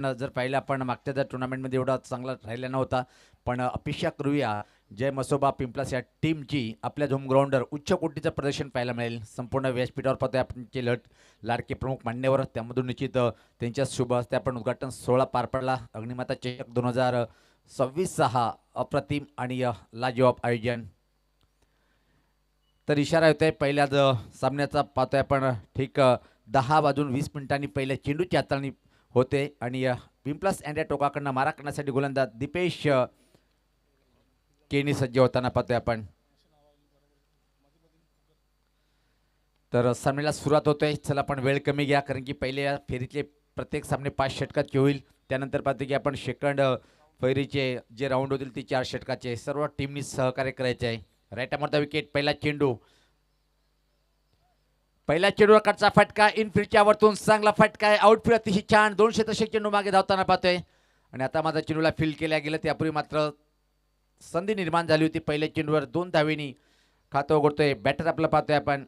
जर पाहिलं आपण मागच्या जर टुर्नामेंटमध्ये एवढा चांगला राहिला नव्हता, पण अपेक्षा करूया जय मसोबा पिंपलास या टीमची आपल्या होम ग्राउंडवर उच्च कोटीचं प्रदर्शन पाहायला मिळेल. संपूर्ण व्यासपीठावर पाहतोय आपणचे लाडके प्रमुख मान्यवर, त्यामधून निश्चित त्यांच्या शुभ हस्ते आपण उद्घाटन सोहळा पार पडला. अग्निमाता चषक 2026 हा अप्रतिम आणि लाजवाब आयोजन. तर इशारा होतोय पहिल्याच सामन्याचा, पाहतोय आपण ठीक 10:20 पहिल्या चेंडूची हाताळणी होते आणि पिंपलास अँड टोकाकडनं मारा करण्यासाठी गोलंदाज दीपेश केनी सज्ज होताना पाहतोय आपण. तर सामन्याला सुरुवात होतोय. चला आपण वेळ कमी घ्या, कारण की पहिल्या फेरीतले प्रत्येक सामने 5 षटकाचे होईल. त्यानंतर पाहतो की आपण सेकंड फेरीचे जे राऊंड होतील ते 4 षटकाचे. सर्व टीमनी सहकार्य करायचे आहे. राईट अमर द विकेट. पहिला चेंडू, पहिल्या चेंडूवर कडचा फटका, इनफिल्डच्या वरतून चांगला फटका आहे. आउटफील्ड अतिशय छान. 200 दशक चेंडू मागे धावताना पाहतोय आणि आता माझा चेंडूला फील्ड केल्या गेलं. त्यापूर्वी मात्र संधी निर्माण झाली होती. पहिल्या चेंडूवर 2 धावेनी खातं उघडतोय. बॅटर आपलं पाहतोय आपण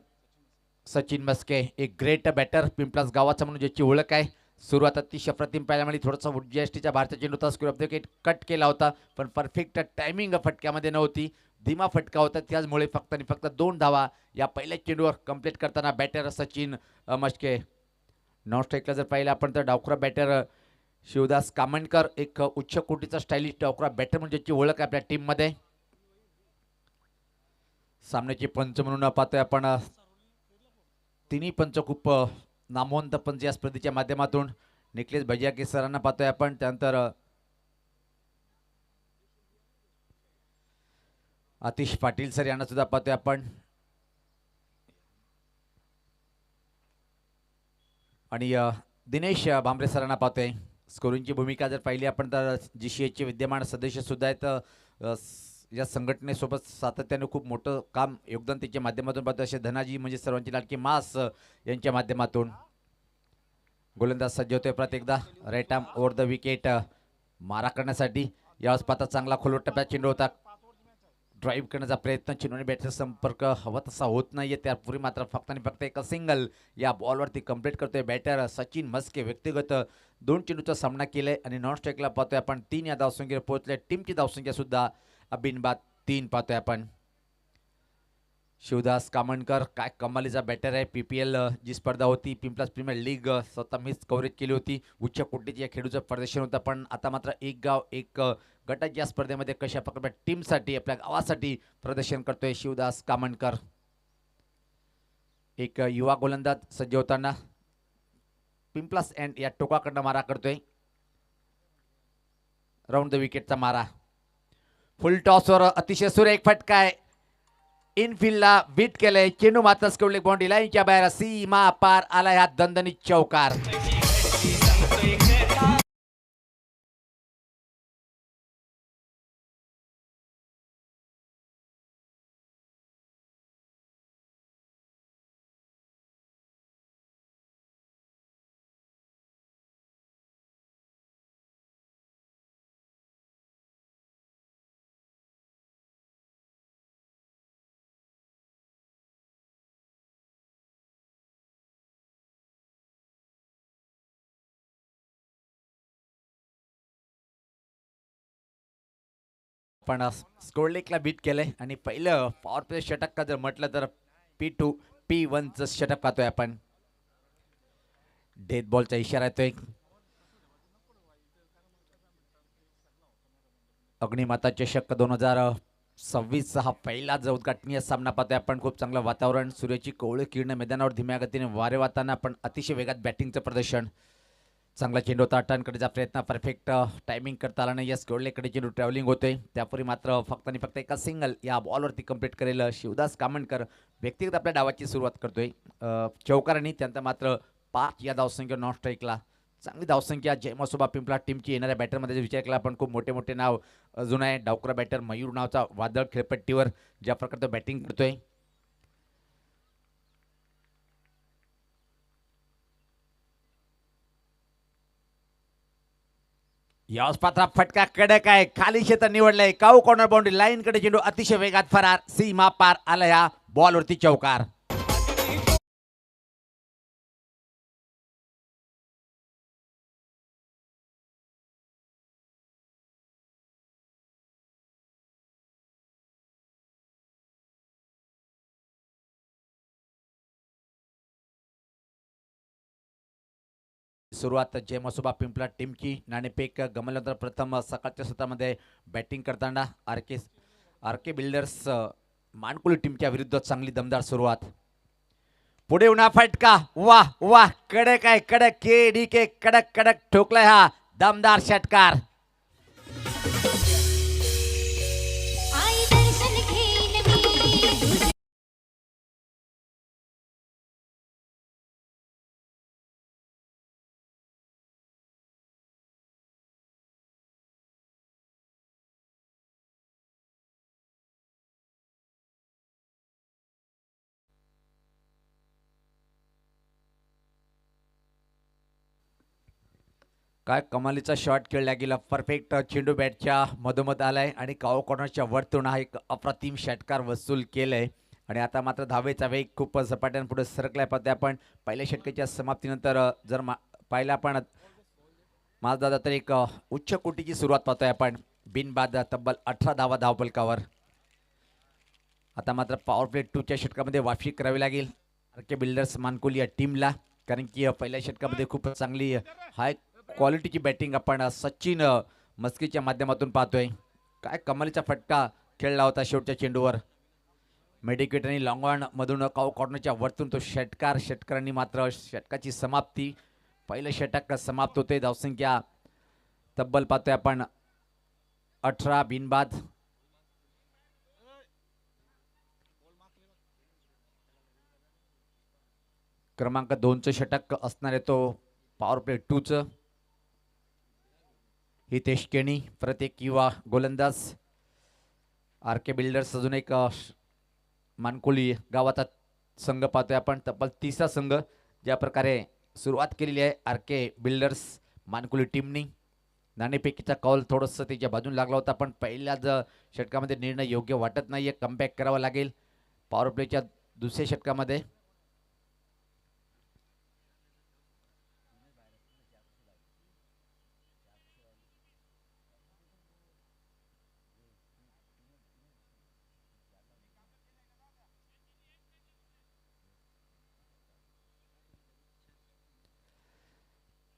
सचिन मस्के, एक ग्रेट बॅटर, पिंपलास गावाचा म्हणून ज्याची ओळख आहे. सुरुवात अतिशय अप्रतिम पाहायला मिळाली. थोडासा जीएसटीच्या भारतीय चेंडू होता, square of the wicket cut केला होता, पण परफेक्ट टायमिंग फटक्यामध्ये नव्हती. धीमा फटका होता, त्याचमुळे फक्त आणि फक्त 2 धावा या पहिल्या चेंडूवर कंप्लीट करताना बॅटर सचिन मस्के. नॉन स्ट्राईकला जर पाहिलं आपण तर डावखुरा बॅटर शिवदास कामणकर, एक उच्च कोटीचा स्टायलिश डावखुरा बॅटर म्हणजे ज्याची ओळख आहे आपल्या टीममध्ये. सामन्याचे पंच म्हणून पाहतोय आपण तिन्ही पंच खूप नामवंत पंच या स्पर्धेच्या माध्यमातून. निखिलेश भैया सरांना पाहतोय आपण. त्यानंतर आतिश पाटील सर यांना सुद्धा पाहतोय आपण. आणि दिनेश भांबरे सरांना पाहतोय. स्कोरिंगची भूमिका जर पाहिली आपण तर जीसीएचे विद्यमान सदस्य सुद्धा आहेत. या संघटनेसोबत सातत्याने खूप मोठं काम योगदान त्याच्या माध्यमातून पाहतो. असे धनाजी म्हणजे सर्वांची लाडकी मास यांच्या माध्यमातून. गोलंदाज सज्ज होतोय परत एकदा. Right arm over the wicket मारा करण्यासाठी. यावेळेस पाहता चांगला खोलवर टप्प्यात चेंडू होता. ड्राईव्ह करण्याचा प्रयत्न, चेंडूने बॅटचा संपर्क हवा तसा होत नाहीये. त्यापूर्वी मात्र फक्त आणि फक्त एक सिंगल या बॉलवरती कंप्लीट करतोय बॅटर सचिन मस्के. व्यक्तिगत 2 चेंडूचा सामना केलाय आणि नॉन स्ट्राईकला पाहतोय आपण 3 या धावसंख्येवर पोहोचले. टीमची धावसंख्या सुद्धा बिनबाद 3 पाहतोय आपण. शिवदास कामणकर काय कमालीचा बॅटर आहे. पीपीएल जी स्पर्धा होती, पिंपलास प्रीमियर लीग, स्वतः मीच कव्हरेज केली होती. उच्च कोटीच्या या खेळूचं प्रदर्शन होतं. पण आता मात्र एक गाव एक गटाच्या या स्पर्धेमध्ये कशा प्रकारे टीमसाठी आपल्या गावासाठी प्रदर्शन करतोय शिवदास कामणकर. एक युवा गोलंदाज सज्ज होताना पिंपलास अँड या टोकाकडनं मारा करतोय. राऊंड द विकेटचा मारा. फुल टॉसवर अतिशय सुरेख फटका आहे. इनफिल्डला बीट केलंय. चेंडू मात्र स्कोरले बाउंड्री लाईनच्या बाहेर. सीमा पार आला ह्या दणदणीत चौकार. पण स्कोरलेकला बीट केलंय आणि पहिलं पॉवर प्ले षटक का जर म्हटलं तर P2 P1चं षटक पाहतोय आपण. डेथ बॉलचा इशारा येतोय. अग्निमाता चषक 2026 हा पहिला जो उद्घाटनीय सामना पाहतोय आपण. खूप चांगलं वातावरण, सूर्याची कोवळी किरण मैदानावर धीम्या गतीने वारे वाहताना पण अतिशय वेगात बॅटिंगचं प्रदर्शन. चांगला चेंडू होता. टर्नकडचा प्रयत्न परफेक्ट टायमिंग करता आला नाही. या स्कोरलेकडे चेंडू ट्रॅव्हलिंग होतोय. त्यापूर्वी मात्र फक्त आणि फक्त एका सिंगल या बॉलवरती कंप्लीट करेल शिवदास कामणकर. व्यक्तिगत आपल्या डावाची सुरुवात करतोय चौकारांनी. त्यानंतर मात्र 5 या धावसंख्या नॉन स्ट्राईकला. चांगली धावसंख्या जय मसोबा पिंपला टीमची. येणाऱ्या बॅटरमध्ये विचार केला आपण खूप मोठे मोठे नाव अजून आहे. डावखुरा बॅटर मयूर नावचा वादळ खेळपट्टीवर ज्या प्रकारे तो बॅटिंग करतोय. याच पात्रा फटका कडक आहे. खाली क्षेत्र निवडलंय. काऊ कॉर्नर बाउंड्री लाईन कडे चेंडू अतिशय वेगात फरार. सीमा पार आला या बॉलवरती चौकार. सुरुवात जय मसोबा पिंपला टीमची. नाणेफेक गमल्यानंतर प्रथम सकाळच्या सत्रामध्ये बॅटिंग करताना आर के बिल्डर्स मानकुली टीमच्या विरुद्ध चांगली दमदार सुरुवात. पुढे उन्हा फटका, वाह वाह, कडक आहे कडक, के डी के कडक कडक ठोकलाय हा दमदार षटकार. काय कमालीचा शॉट खेळला गेला, परफेक्ट चेंडू बॅटच्या मधोमध आलाय आणि काओ कॉर्नरच्या वरतून हा एक अप्रतिम षटकार वसूल केलंय. आणि आता मात्र धावेचा वेग खूप झपाट्याने पुढे सरकलाय. पाहतोय आपण पहिल्या षटकाच्या समाप्तीनंतर जर पाहिला आपण माझदादा तर एक उच्च कोटीची सुरुवात पाहतोय आपण. बिनबाद तब्बल 18 धावा धावफलकावर. आता मात्र पॉवर प्ले 2च्या षटकामध्ये वाफी करावी लागेल आर के बिल्डर्स मानकुली या टीमला, कारण की पहिल्या षटकामध्ये खूप चांगली हाय क्वालिटीची बॅटिंग आपण सचिन मस्कीच्या माध्यमातून पाहतोय. काय कमालीचा फटका खेळला होता शेवटच्या चेंडूवर. मेडिकेट आणि लॉंग ऑन मधून काऊ कॉर्नरच्या वरतून तो षटकारांनी मात्र षटकाची समाप्ती. पहिलं षटक समाप्त होते. धावसंख्या तब्बल पाहतोय आपण 18 बिनबाद. क्रमांक 2चं षटक असणार आहे तो पॉवर प्ले 2चं. हितेश केणी प्रत्येक युवा गोलंदाज. आर के बिल्डर्स अजून एक मानकुली गावाचा संघ पाहतोय आपण. तब्बल 30 संघ ज्या प्रकारे सुरुवात केलेली आहे आर के बिल्डर्स मानकुली टीमनी. नाणेफेकीचा कॉल थोडंसं त्याच्या बाजून लागला होता, पण पहिल्याच षटकामध्ये निर्णय योग्य वाटत नाहीये. कमबॅक करावा लागेल पॉवर प्लेच्या दुसऱ्या षटकामध्ये.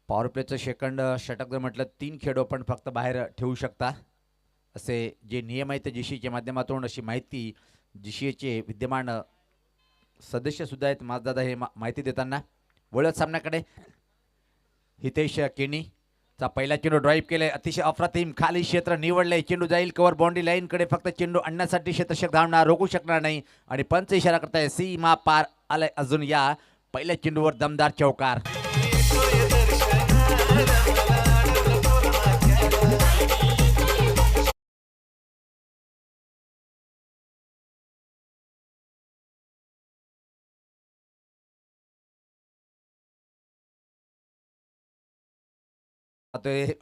पॉवर प्लेचं सेकंड षटक जर म्हटलं 3 खेळाडू आपण फक्त बाहेर ठेवू शकता असे जे नियम आहेत जीसीच्या माध्यमातून, अशी माहिती जीसीचे विद्यमान सदस्य सुद्धा आहेत माझदादा हे माहिती देताना. वळत सामन्याकडे हितेश केणीचा पहिला चेंडू ड्राईव्ह केलाय, अतिशय अप्रतिम खाली क्षेत्र निवडलंय. चेंडू जाईल कव्हर बाउंड्री लाईन कडे, फक्त चेंडू आणण्यासाठी क्षेत्ररक्षक धावणार, रोखू शकणार नाही आणि पंच इशारा करताय सीमा पार आलाय. अजून या पहिल्या चेंडूवर दमदार चौकार.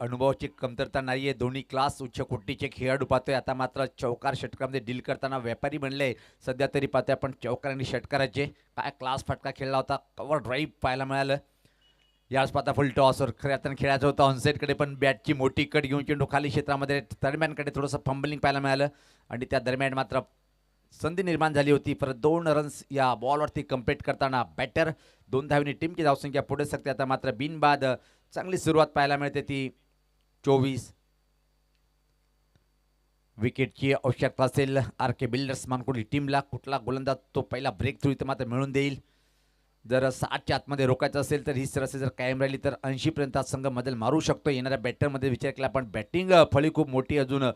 अनुभवाची कमतरता नाहीये. दोन्ही क्लास उच्च कोटीचे खेळाडू पाहतोय. आता मात्र चौकार षटकामध्ये डील करताना व्यापारी बनले सध्या तरी पाहतोय आपण. चौकार आणि षटकाराचे काय क्लास फटका खेळला होता. कव्हर ड्राईव्ह पाहायला मिळालं. याच पाहता फुल टॉसवर खऱ्या अर्थानं खेळायचं होतं ऑनसेटकडे, पण बॅटची मोठी कट घेऊन चेंडू खाली क्षेत्रामध्ये दरम्यानकडे थोडंसं फंबलिंग पाहायला मिळालं आणि त्या दरम्यान मात्र संधी निर्माण झाली होती. परत 2 रन्स या बॉलवरती कंप्लीट करताना बॅटर 2 धावांनी टीमची धावसंख्या पुढे सकते. आता मात्र बिनबाद चांगली सुरुवात पाहायला मिळते ती 24. विकेटची आवश्यकता असेल आर के बिल्डर्स मानकुली टीमला. कुठला गोलंदाज तो पहिला ब्रेक थ्रू इथं मात्र मिळून देईल. जर 60च्या आतमध्ये रोखायचं असेल तर ही सरसे जर कायम राहिली तर 80 पर्यंत संघ बदल मारू शकतो. येणाऱ्या बॅटरमध्ये विचार केला पण बॅटिंग फळी खूप मोठी अजून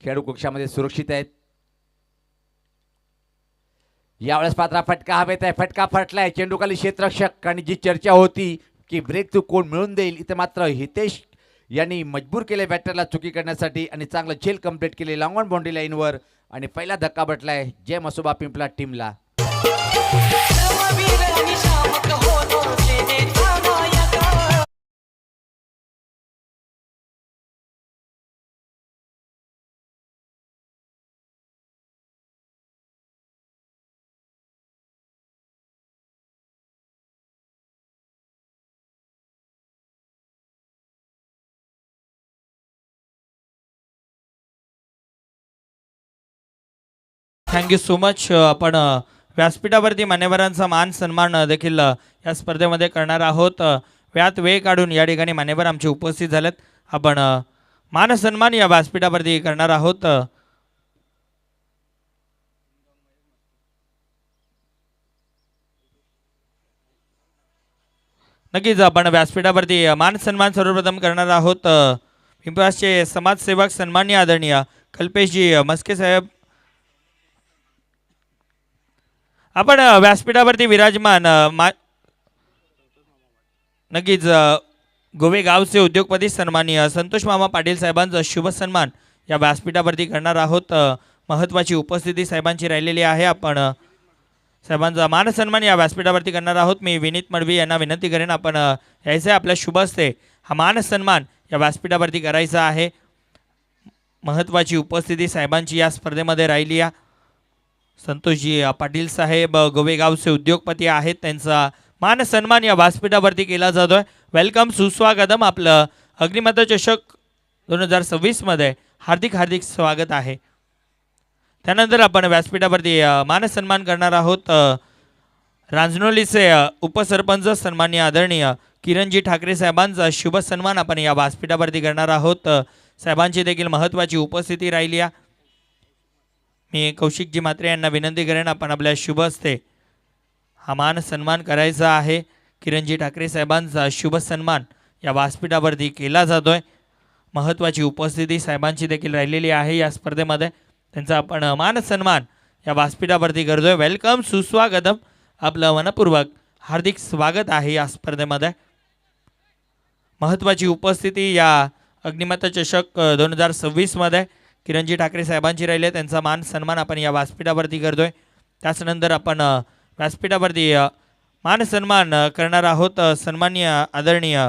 खेळाडू कक्षामध्ये सुरक्षित आहेत. यावेळेस पात्रा फटका हवेत आहे. फटका फटलाय, चेंडू खाली क्षेत्ररक्षक आणि जी चर्चा होती की ब्रेक थ्रू कोण मिळून देईल, इथे मात्र हितेश यांनी मजबूर केले बॅटरला चुकी करण्यासाठी आणि चांगलं झेल कंप्लीट केले लॉंग ऑन बाउंड्री लाईनवर आणि पहिला धक्का बटलाय जय मसोबा पिंपला टीमला. Thank you so much. आपण व्यासपीठावरती मान्यवरांचा मान सन्मान देखील या स्पर्धेमध्ये करणार आहोत. व्यात वेळ काढून या ठिकाणी मान्यवर आमचे उपस्थित झालेत. आपण मानसन्मान या व्यासपीठावरती करणार आहोत. नक्कीच आपण व्यासपीठावरती मानसन्मान सर्वप्रथम करणार आहोत. पिंपळासचे समाजसेवक सन्माननीय आदरणीय कल्पेशजी मस्के साहेब. आपण व्यासपीठावरती विराजमान नक्कीच गोवे गावचे उद्योगपती सन्माननीय संतोष मामा पाटील साहेबांचा शुभ सन्मान या व्यासपीठावरती करणार आहोत. महत्त्वाची उपस्थिती साहेबांची राहिलेली आहे. आपण साहेबांचा मानसन्मान या व्यासपीठावरती करणार आहोत. मी विनीत मडवी यांना विनंती करेन आपण यायचं आहे आपल्या शुभ हस्ते हा मानसन्मान या व्यासपीठावरती करायचा आहे. महत्त्वाची उपस्थिती साहेबांची या स्पर्धेमध्ये राहिली आहे. संतोषजी पाटील साहेब गोवेगावचे उद्योगपती आहेत. त्यांचा मान सन्मान या व्यासपीठावरती केला जातोय. वेलकम सुस्वागतम. आपलं अग्निमत चषक 2026 मध्ये हार्दिक हार्दिक स्वागत आहे. त्यानंतर आपण व्यासपीठावरती मान सन्मान करणार आहोत. रांजनोलीचे उपसरपंच सन्माननीय आदरणीय किरणजी ठाकरे साहेबांचा शुभ सन्मान आपण या व्यासपीठावरती करणार आहोत. साहेबांची देखील महत्त्वाची उपस्थिती राहिली आहे. मी कौशिकजी म्हात्रे यांना विनंती करेन आपण आपल्या शुभ हस्ते हा मान सन्मान करायचा आहे. किरणजी ठाकरे साहेबांचा शुभ सन्मान या व्यासपीठावरती केला जातोय. महत्त्वाची उपस्थिती साहेबांची देखील राहिलेली आहे या स्पर्धेमध्ये. त्यांचा आपण मान सन्मान या व्यासपीठावरती करतोय. वेलकम सुस्वागतम. आपलं मनपूर्वक हार्दिक स्वागत आहे या स्पर्धेमध्ये. महत्त्वाची उपस्थिती या अग्निमत चषक 2026 मध्ये किरणजी ठाकरे साहेबांची राहिली आहे. त्यांचा मान सन्मान आपण या व्यासपीठावरती करतोय. त्याचनंतर आपण व्यासपीठावरती मान सन्मान करणार आहोत. सन्माननीय आदरणीय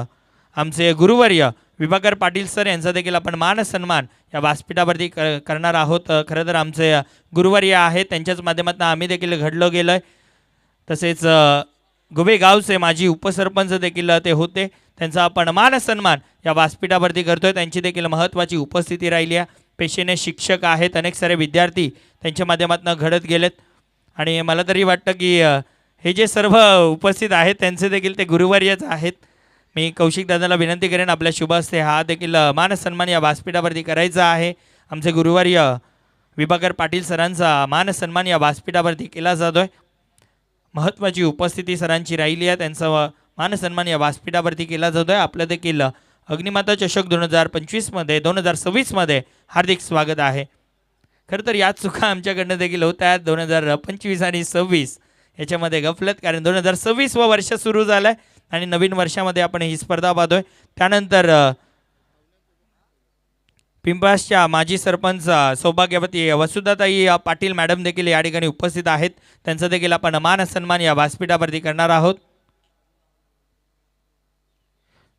आमचे गुरुवर्य विभाकर पाटील सर यांचा देखील आपण मान सन्मान या व्यासपीठावरती करणार आहोत. खरं तर आमचे गुरुवर्य आहेत, त्यांच्याच माध्यमातून आम्ही देखील घडलो गेलो आहे. तसेच गोवे गावचे माजी उपसरपंच देखील ते होते. त्यांचा आपण मान सन्मान या व्यासपीठावरती करतोय. त्यांची देखील महत्त्वाची उपस्थिती राहिली आहे. पेशेने शिक्षक आहेत, अनेक सारे विद्यार्थी त्यांच्या माध्यमातून घडत गेलेत. आणि मला तरी वाटतं की हे जे सर्व उपस्थित आहेत त्यांचे देखील ते गुरुवर्यच आहेत. मी कौशिक दादाला विनंती करेन आपल्या शुभ हस्ते हा देखील मान सन्मान या व्यासपीठावरती करायचा आहे. आमचे गुरुवर्य विभाकर पाटील सरांचा मान सन्मान या व्यासपीठावरती केला जातोय. महत्त्वाची उपस्थिती सरांची राहिली आहे. त्यांचा मान सन्मान या व्यासपीठावरती केला जातोय. आपलं देखील अग्निमाता चषक 2026 मध्ये हार्दिक स्वागत आहे. खरं तर याच चुका आमच्याकडनं देखील होत आहेत 2025 आणि 26 याच्यामध्ये गफलत. कारण 2026 वर्ष सुरू झालं आहे आणि नवीन वर्षामध्ये आपण ही स्पर्धा पाहतोय. त्यानंतर पिंपळासच्या माजी सरपंच सौभाग्यवती वसुधाताई पाटील मॅडम देखील या ठिकाणी उपस्थित आहेत. त्यांचा देखील आपण मान सन्मान या व्यासपीठावरती करणार आहोत.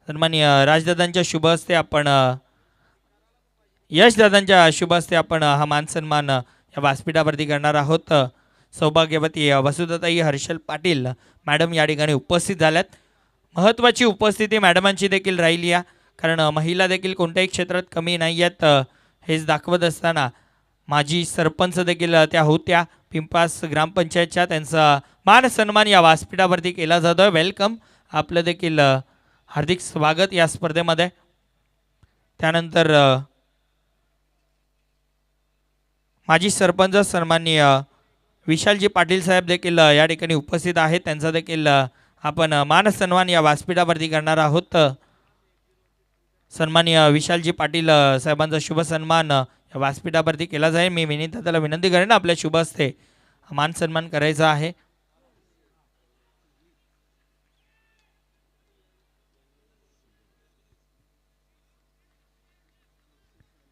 सन्माननीय राजदादांच्या शुभ हस्ते आपण यशदादांच्या शुभ हस्ते आपण हा मान सन्मान या व्यासपीठावरती करणार आहोत. सौभाग्यवती वसुधाताई हर्षल पाटील मॅडम या ठिकाणी उपस्थित झाल्यात. महत्त्वाची उपस्थिती मॅडमांची देखील राहिली आहे. कारण महिला देखील कोणत्याही क्षेत्रात कमी नाही आहेत हेच दाखवत असताना माजी सरपंच देखील त्या होत्या पिंपास ग्रामपंचायतच्या. त्यांचा मान सन्मान या व्यासपीठावरती केला जातोय. वेलकम. आपलं देखील हार्दिक स्वागत या स्पर्धेमध्ये. त्यानंतर माजी सरपंच सन्माननीय विशालजी पाटील साहेब देखील या ठिकाणी उपस्थित आहेत. त्यांचा देखील आपण मान सन्मान या व्यासपीठावरती करणार आहोत. सन्माननीय विशालजी पाटील साहेबांचा शुभ सन्मान या व्यासपीठावरती केला जाईल. मी विनीताला विनंती करेन आपल्या शुभ हस्ते मान सन्मान करायचा आहे.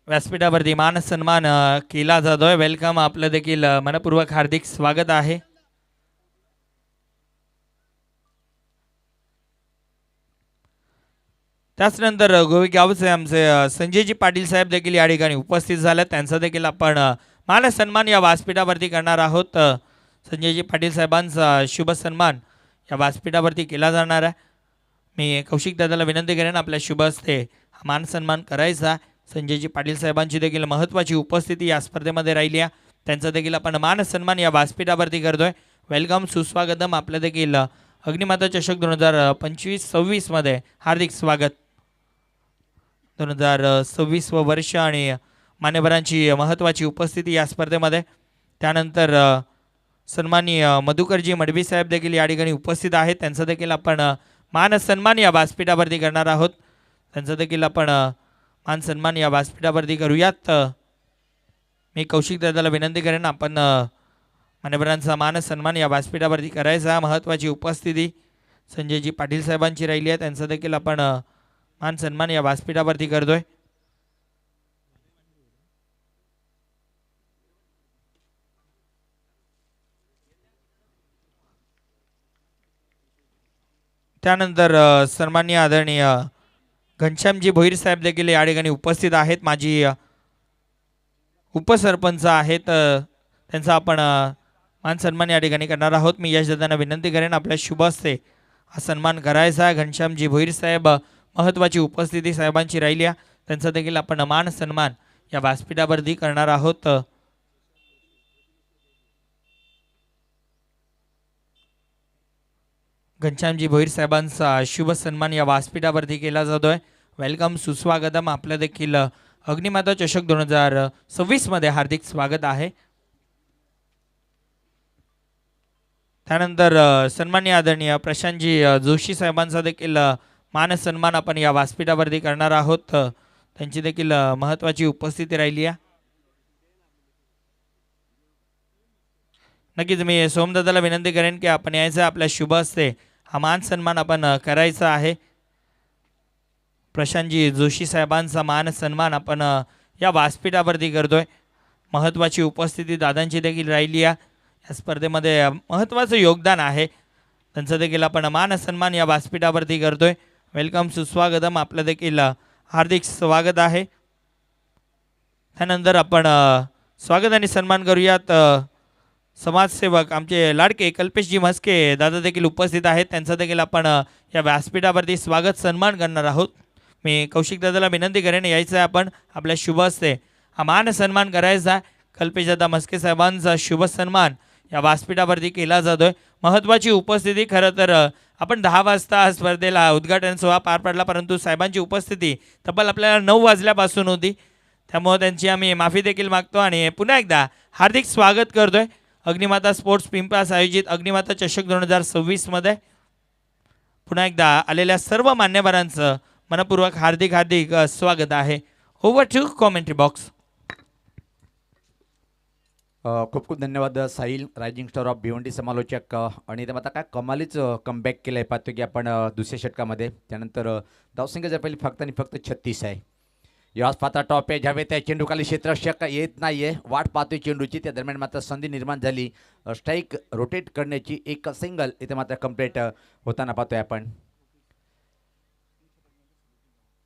व्यासपीठावरती मान सन्मान केला जातोय. वेलकम. आपलं देखील मनपूर्वक हार्दिक स्वागत आहे. त्याचनंतर गोवेगावचे आमचे संजयजी पाटील साहेब देखील या ठिकाणी उपस्थित झाले. त्यांचा देखील आपण मान सन्मान या व्यासपीठावरती करणार आहोत. संजयजी पाटील साहेबांचा शुभ सन्मान या व्यासपीठावरती केला जाणार आहे. मी कौशिक दादाला विनंती करेन आपल्या शुभ हस्ते हा मान सन्मान करायचा. संजयजी पाटील साहेबांची देखील महत्त्वाची उपस्थिती या स्पर्धेमध्ये राहिली आहे. त्यांचा देखील आपण मान सन्मान या व्यासपीठावरती करतोय. वेलकम सुस्वागतम. आपलं देखील अग्निमाता चषक 2025-26 मध्ये हार्दिक स्वागत. 2026 वर्ष आणि मान्यवरांची महत्त्वाची उपस्थिती या स्पर्धेमध्ये. त्यानंतर सन्माननीय मधुकरजी मडवी साहेब देखील या ठिकाणी उपस्थित आहेत. त्यांचा देखील आपण मान सन्मान या व्यासपीठावरती करणार आहोत. त्यांचा देखील आपण मान सन्मान या व्यासपीठावरती करूयात. मी कौशिक दादाला विनंती करेन आपण मान्यवरांचा मान सन्मान या व्यासपीठावरती करायचा. महत्त्वाची उपस्थिती संजयजी पाटील साहेबांची राहिली आहे. त्यांचा देखील आपण मान सन्मान या व्यासपीठावरती करतोय. त्यानंतर सन्माननीय आदरणीय घनश्यामजी भोईर साहेब देखील या ठिकाणी उपस्थित आहेत. माजी उपसरपंच आहेत. त्यांचा आपण मान सन्मान या ठिकाणी करणार आहोत. मी यश दादांना विनंती करेन आपल्या शुभ हस्ते हा सन्मान करायचा. घनश्यामजी भोईर साहेब महत्त्वाची उपस्थिती साहेबांची राहिली आहे. त्यांचा देखील आपण मान सन्मान या व्यासपीठावरती करणार आहोत. घनश्यामजी भोईर साहेबांचा शुभ सन्मान या व्यासपीठावरती केला जातोय. वेलकम, सुस्वागतम. आपलं देखील अग्निमाता चषक 2026 मध्ये हार्दिक स्वागत आहे. त्यानंतर सन्माननीय आदरणीय प्रशांतजी जोशी साहेबांचा देखील मान सन्मान आपण या व्यासपीठावरती करणार आहोत. त्यांची देखील महत्त्वाची उपस्थिती राहिली आहे. नक्कीच मी सोमदादाला विनंती करेन की आपण यायचं आपल्या शुभ हस्ते हा मान सन्मान आपण करायचा आहे. प्रशांतजी जोशी साहेबांचा मान सन्मान आपण या व्यासपीठावरती करतोय. महत्त्वाची उपस्थिती दादांची देखील राहिली आहे. या स्पर्धेमध्ये महत्त्वाचं योगदान आहे. त्यांचं देखील आपण मान सन्मान या व्यासपीठावरती करतोय. वेलकम, सुस्वागतम. आपलं देखील हार्दिक स्वागत आहे. त्यानंतर आपण स्वागत आणि सन्मान करूयात समाजसेवक आमचे लाडके कल्पेशजी म्हस्के दादा देखील उपस्थित आहेत. त्यांचं देखील आपण या व्यासपीठावरती स्वागत सन्मान करणार आहोत. मी कौशिक दादाला विनंती करेन यायचं आहे आपण आपल्या शुभ हस्ते हा मान सन्मान करायचा. कल्पेशदादा म्हस्के साहेबांचा शुभ सन्मान या व्यासपीठावरती केला जातोय. महत्त्वाची उपस्थिती. खरं तर आपण 10 वाजता स्पर्धेला उद्घाटन सोहळा पार पडला, परंतु साहेबांची उपस्थिती तब्बल आपल्याला 9 वाजल्यापासून होती. त्यामुळे त्यांची आम्ही माफी देखील मागतो आणि पुन्हा एकदा हार्दिक स्वागत करतोय अग्निमाता स्पोर्ट्स पिंपळास आयोजित अग्निमाता चषक 2026 मध्ये. पुन्हा एकदा आलेल्या सर्व मान्यवरांचं मनपूर्वक हार्दिक हार्दिक स्वागत आहे. Over to commentary box. खूप खूप धन्यवाद Sahil, rising star of Bhiwandi समालोचक. आणि आता काय कमालीच कमबॅक केलं आहे. पाहतो की आपण दुसऱ्या षटकामध्ये. त्यानंतर धावसंख्या जर पहिली फक्त आणि फक्त 36 आहे. यास फाता टॉप आहे ज्यावेळी त्या चेंडूखाली क्षेत्ररक्षक येत नाही आहे. वाट पाहतोय चेंडूची. त्या दरम्यान मात्र संधी निर्माण झाली स्ट्राईक रोटेट करण्याची. एक सिंगल इथे मात्र कंप्लीट होताना पाहतोय आपण.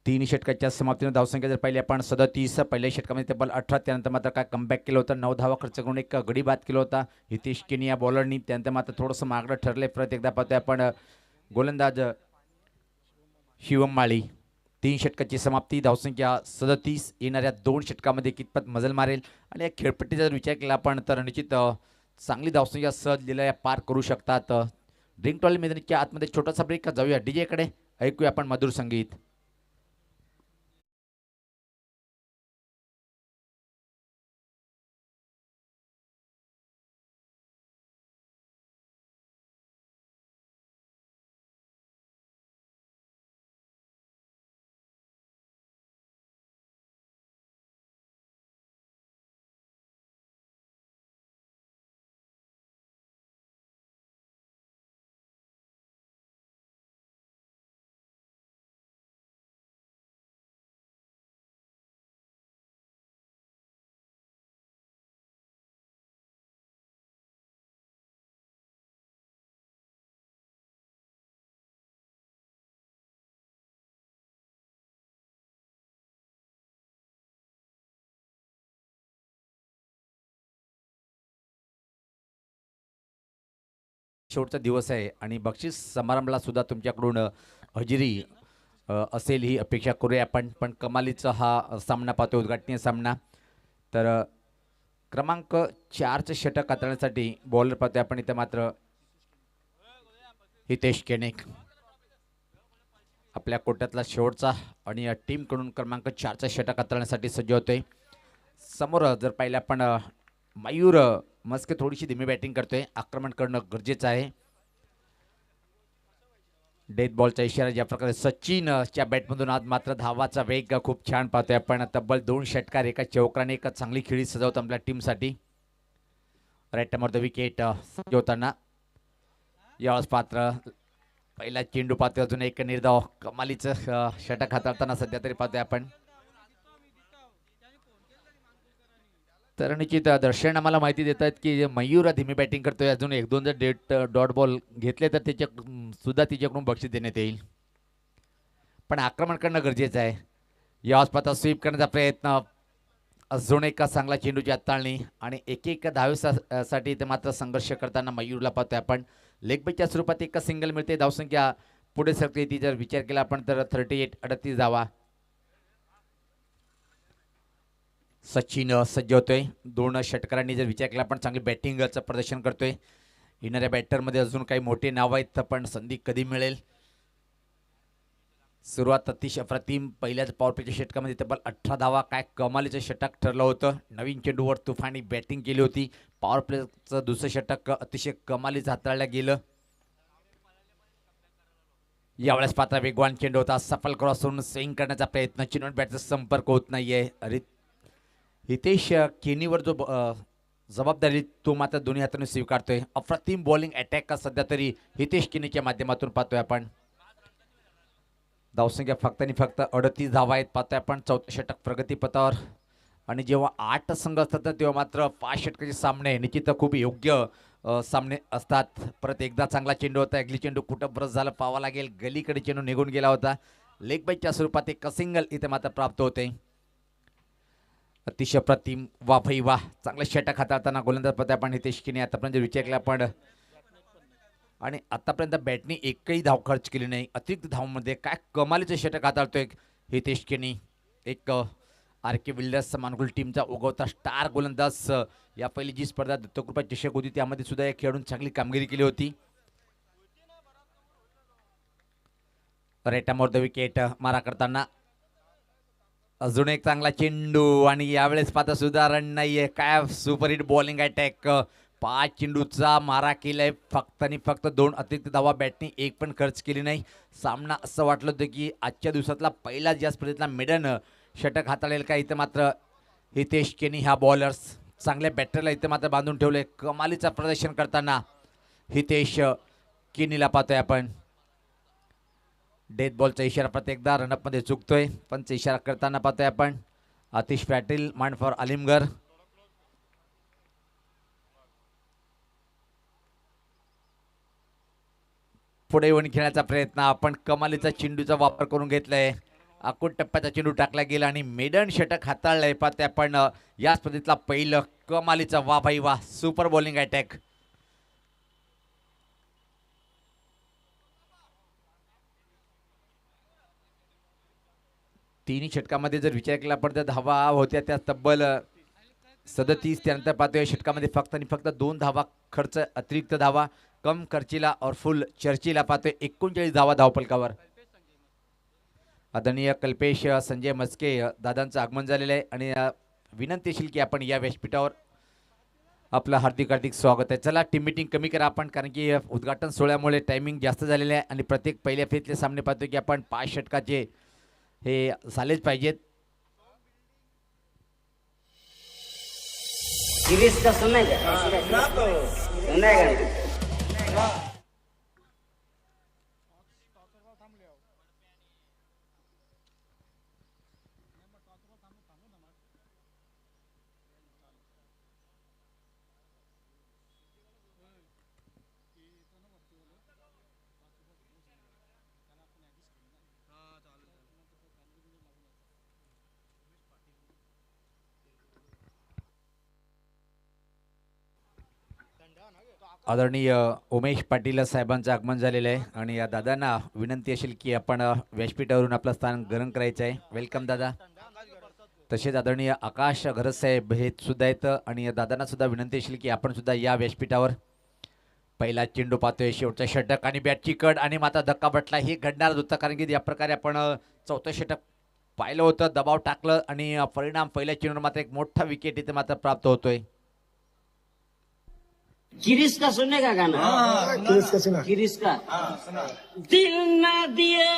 3 षटकाच्या समाप्तीने धावसंख्या जर पाहिली आपण 37. पहिल्या षटकामध्ये तब्बल 18. त्यानंतर मात्र काय कमबॅक केलं होतं. 9 धावा खर्च करून एक गडी बाद केला होता हितेश केनी या बॉलरनी. त्यानंतर मात्र थोडंसं मागडं ठरले. परत एकदा पाहतोय आपण गोलंदाज शिवम माळी. 3 षटकाची समाप्ती. धावसंख्या 37. येणाऱ्या 2 षटकामध्ये कितपत मजल मारेल आणि या खेळपट्टीचा जर विचार केला आपण तर निश्चित चांगली धावसंख्या सहज लिहिल्या पार करू शकतात. ड्रिंक टॉली मैदानाच्या आतमध्ये छोटासा ब्रेक. जाऊया डीजेकडे. ऐकूया आपण मधुर संगीत. शेवटचा दिवस आहे आणि बक्षीस समारंभाला सुद्धा तुमच्याकडून हजेरी असेल ही अपेक्षा करूया आपण. पण कमालीचा हा सामना पाहतो, उद्घाटनीय सामना. तर क्रमांक 4चं षटक हाताळण्यासाठी बॉलर पाहतोय आपण. इथं मात्र हितेश केनिक आपल्या कोट्यातला शेवटचा आणि या टीमकडून क्रमांक 4चा षटक हाताळण्यासाठी सज्ज होतोय. समोर जर पाहिलं आपण मयूर मस्के थोडीशी धीमी बॅटिंग करतोय. आक्रमण करणं गरजेचं आहे. डेथ बॉलचा इशारा ज्या प्रकारे सचिनच्या बॅटमधून आज मात्र धावाचा वेग खूप छान पाहतोय आपण. तब्बल 2 षटकार एका चौकाने एक चांगली खेळी सजवतो आपल्या टीमसाठी. राईट टाइमवर द विकेट सजवताना यावेळेस पात्र पहिला चेंडू पाहतोय. अजून एक निर्धाव कमालीचं षटक हाताळताना सध्या तरी पाहतोय आपण. तर निश्चित दर्शन आम्हाला माहिती देत आहेत की मयूर धीमी बॅटिंग करतोय. अजून 1-2 जर डॉट बॉल घेतले तर त्याच्या सुद्धा तिच्याकडून बक्षीस देण्यात येईल. पण आक्रमण करणं गरजेचं आहे. यावेळेस पाहता स्वीप करण्याचा प्रयत्न. अजून एका चांगला चेंडूची हाताळणी आणि एक धावेसाठी ते मात्र संघर्ष करताना मयूरला पाहतोय आपण. लेग बायच्या स्वरूपात एक सिंगल मिळते. धावसंख्या पुढे सरते. ती जर विचार केला आपण तर 38 धावा. सचिन सज्ज होतोय. 2 षटकारांनी जर विचार केला आपण चांगली बॅटिंगचं प्रदर्शन करतोय. येणाऱ्या बॅटरमध्ये अजून काही मोठे नाव आहेत पण संधी कधी मिळेल. सुरुवात अतिशय अप्रतिम. पहिल्याच पॉवर प्लेच्या षटकामध्ये तब्बल 18 धावा. काय कमालीचं षटक ठरलं होतं. नवीन चेंडूवर तुफानी बॅटिंग केली होती. पॉवर प्लेचं दुसरं षटक अतिशय कमालीचं हाताळलं गेलं. यावेळेस पात्र वेगवान चेंडू होता. सफल क्रॉस होऊन स्विंग करण्याचा प्रयत्न. चिनवट बॅटचा संपर्क होत नाहीये. हितेश केनीवर जो जबाबदारी तो मात्र दोन्ही हाताने स्वीकारतोय. अप्रतिम बॉलिंग अटॅक का सध्या तरी हितेश केनीच्या माध्यमातून पाहतोय आपण. धावसंख्या फक्त आणि फक्त 38 धावा आहेत पाहतोय आपण. 4थं षटक प्रगतीपथावर. आणि जेव्हा 8 संघ असतात तेव्हा मात्र 5 षटकाचे सामने निश्चित खूप योग्य सामने असतात. परत एकदा चांगला चेंडू होता. अगली चेंडू कुठं ब्रश झालं पाहावं लागेल. गलीकडे चेंडू निघून गेला होता. लेग बायच्या स्वरूपात एक सिंगल इथे मात्र प्राप्त होते. अतिशय प्रतिम. वा भाई वा. चांगलं षटक हाताळताना गोलंदाज पाहतोय आपण हितेश केनी. आतापर्यंत विचार केला आपण आणि आतापर्यंत बॅटने एकही धाव खर्च केली नाही. अतिरिक्त धावमध्ये काय कमालीचं षटक हाताळतोय हितेश केनी. एक RK विल्डर्स मानगुल टीमचा उगवता स्टार गोलंदाज. या पहिली जी स्पर्धा दत्तकृपा चषक होती त्यामध्ये सुद्धा या खेळाडून चांगली कामगिरी केली होती. रेटामोर द विकेट मारा करताना अजून एक चांगला चेंडू आणि यावेळेस पाहता सुद्धा रन नाहीये. काय सुपरहिट बॉलिंग अटॅक. 5 चेंडूचा मारा केलाय. फक्त आणि फक्त 2 अतिरिक्त धावा. बॅटने एक पण खर्च केली नाही. सामना असं वाटलं होतं की आजच्या दिवसातला पहिला या स्पर्धेतला मेडन षटक हाताळेल का. इथं मात्र हितेश केनी ह्या बॉलर्स चांगल्या बॅटरला इथं मात्र बांधून ठेवले. कमालीचं प्रदर्शन करताना हितेश केनीला पाहतोय आपण. डेथ बॉलचा इशारा प्रत्येकदा रनअपमध्ये चुकतोय. पंच इशारा करताना पाहतोय आपण. आतिश पाटील मांड फॉर आलिमगर. पुढे येऊन खेळण्याचा प्रयत्न. आपण कमालीचा चेंडूचा वापर करून घेतलाय. अकोट टप्प्याचा चेंडू टाकला गेला आणि मेडन षटक हाताळलंय पाहतोय आपण. या स्पर्धेतला पहिलं कमालीचा वा भाई वा. Super bowling attack. तिन्ही षटकामध्ये जर विचार केला आपण तर धावा होत्या त्या तब्बल 37. त्यानंतर पाहतोय षटकामध्ये फक्त आणि फक्त 2 धावा खर्च. अतिरिक्त धावा कम खर्चीला और फुल चर्चीला पाहतोय. 39 धावा धावफलकावर. आदरणीय कल्पेश संजय मस्के दादांचं आगमन झालेलं आहे आणि विनंती असेल की आपण या व्यासपीठावर आपलं हार्दिक हार्दिक स्वागत आहे. चला टीम मीटिंग कमी करा आपण कारण की उद्घाटन सोहळ्यामुळे टायमिंग जास्त झालेलं आहे आणि प्रत्येक पहिल्या फेरीतले सामने पाहतोय की आपण 5 षटकाचे हे झालेच पाहिजेत. गिरीश का सुना का आदरणीय उमेश पाटील साहेबांचं आगमन झालेलं आहे आणि या दादांना विनंती असेल की आपण व्यासपीठावरून आपलं स्थान ग्रहण करायचं आहे. वेलकम दादा. तसेच आदरणीय आकाश घरत साहेब हे सुद्धा आहेत आणि दादांना सुद्धा विनंती असेल की आपण सुद्धा या व्यासपीठावर पहिला चेंडू पाहतोय, शेवटचा षटक आणि बॅटची कड आणि मात्र धक्का बटला हे घडणारच होतं, कारण की या प्रकारे आपण चौथं षटक पाहिलं होतं, दबाव टाकलं आणि परिणाम पहिल्या चेंडूवर मात्र एक मोठा विकेट इथे मात्र प्राप्त होतोय. गिरीश का सुनने का गाना गिरीश का दिल ना दिया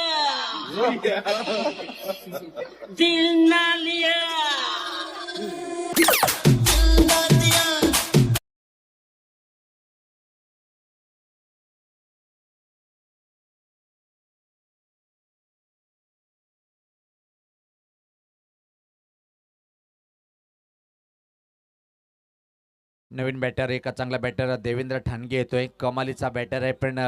दिल ना लिया. नवीन बॅटर, एका चांगला बॅटर देवेंद्र ठाणगे येतोय. कमालीचा बॅटर आहे, पण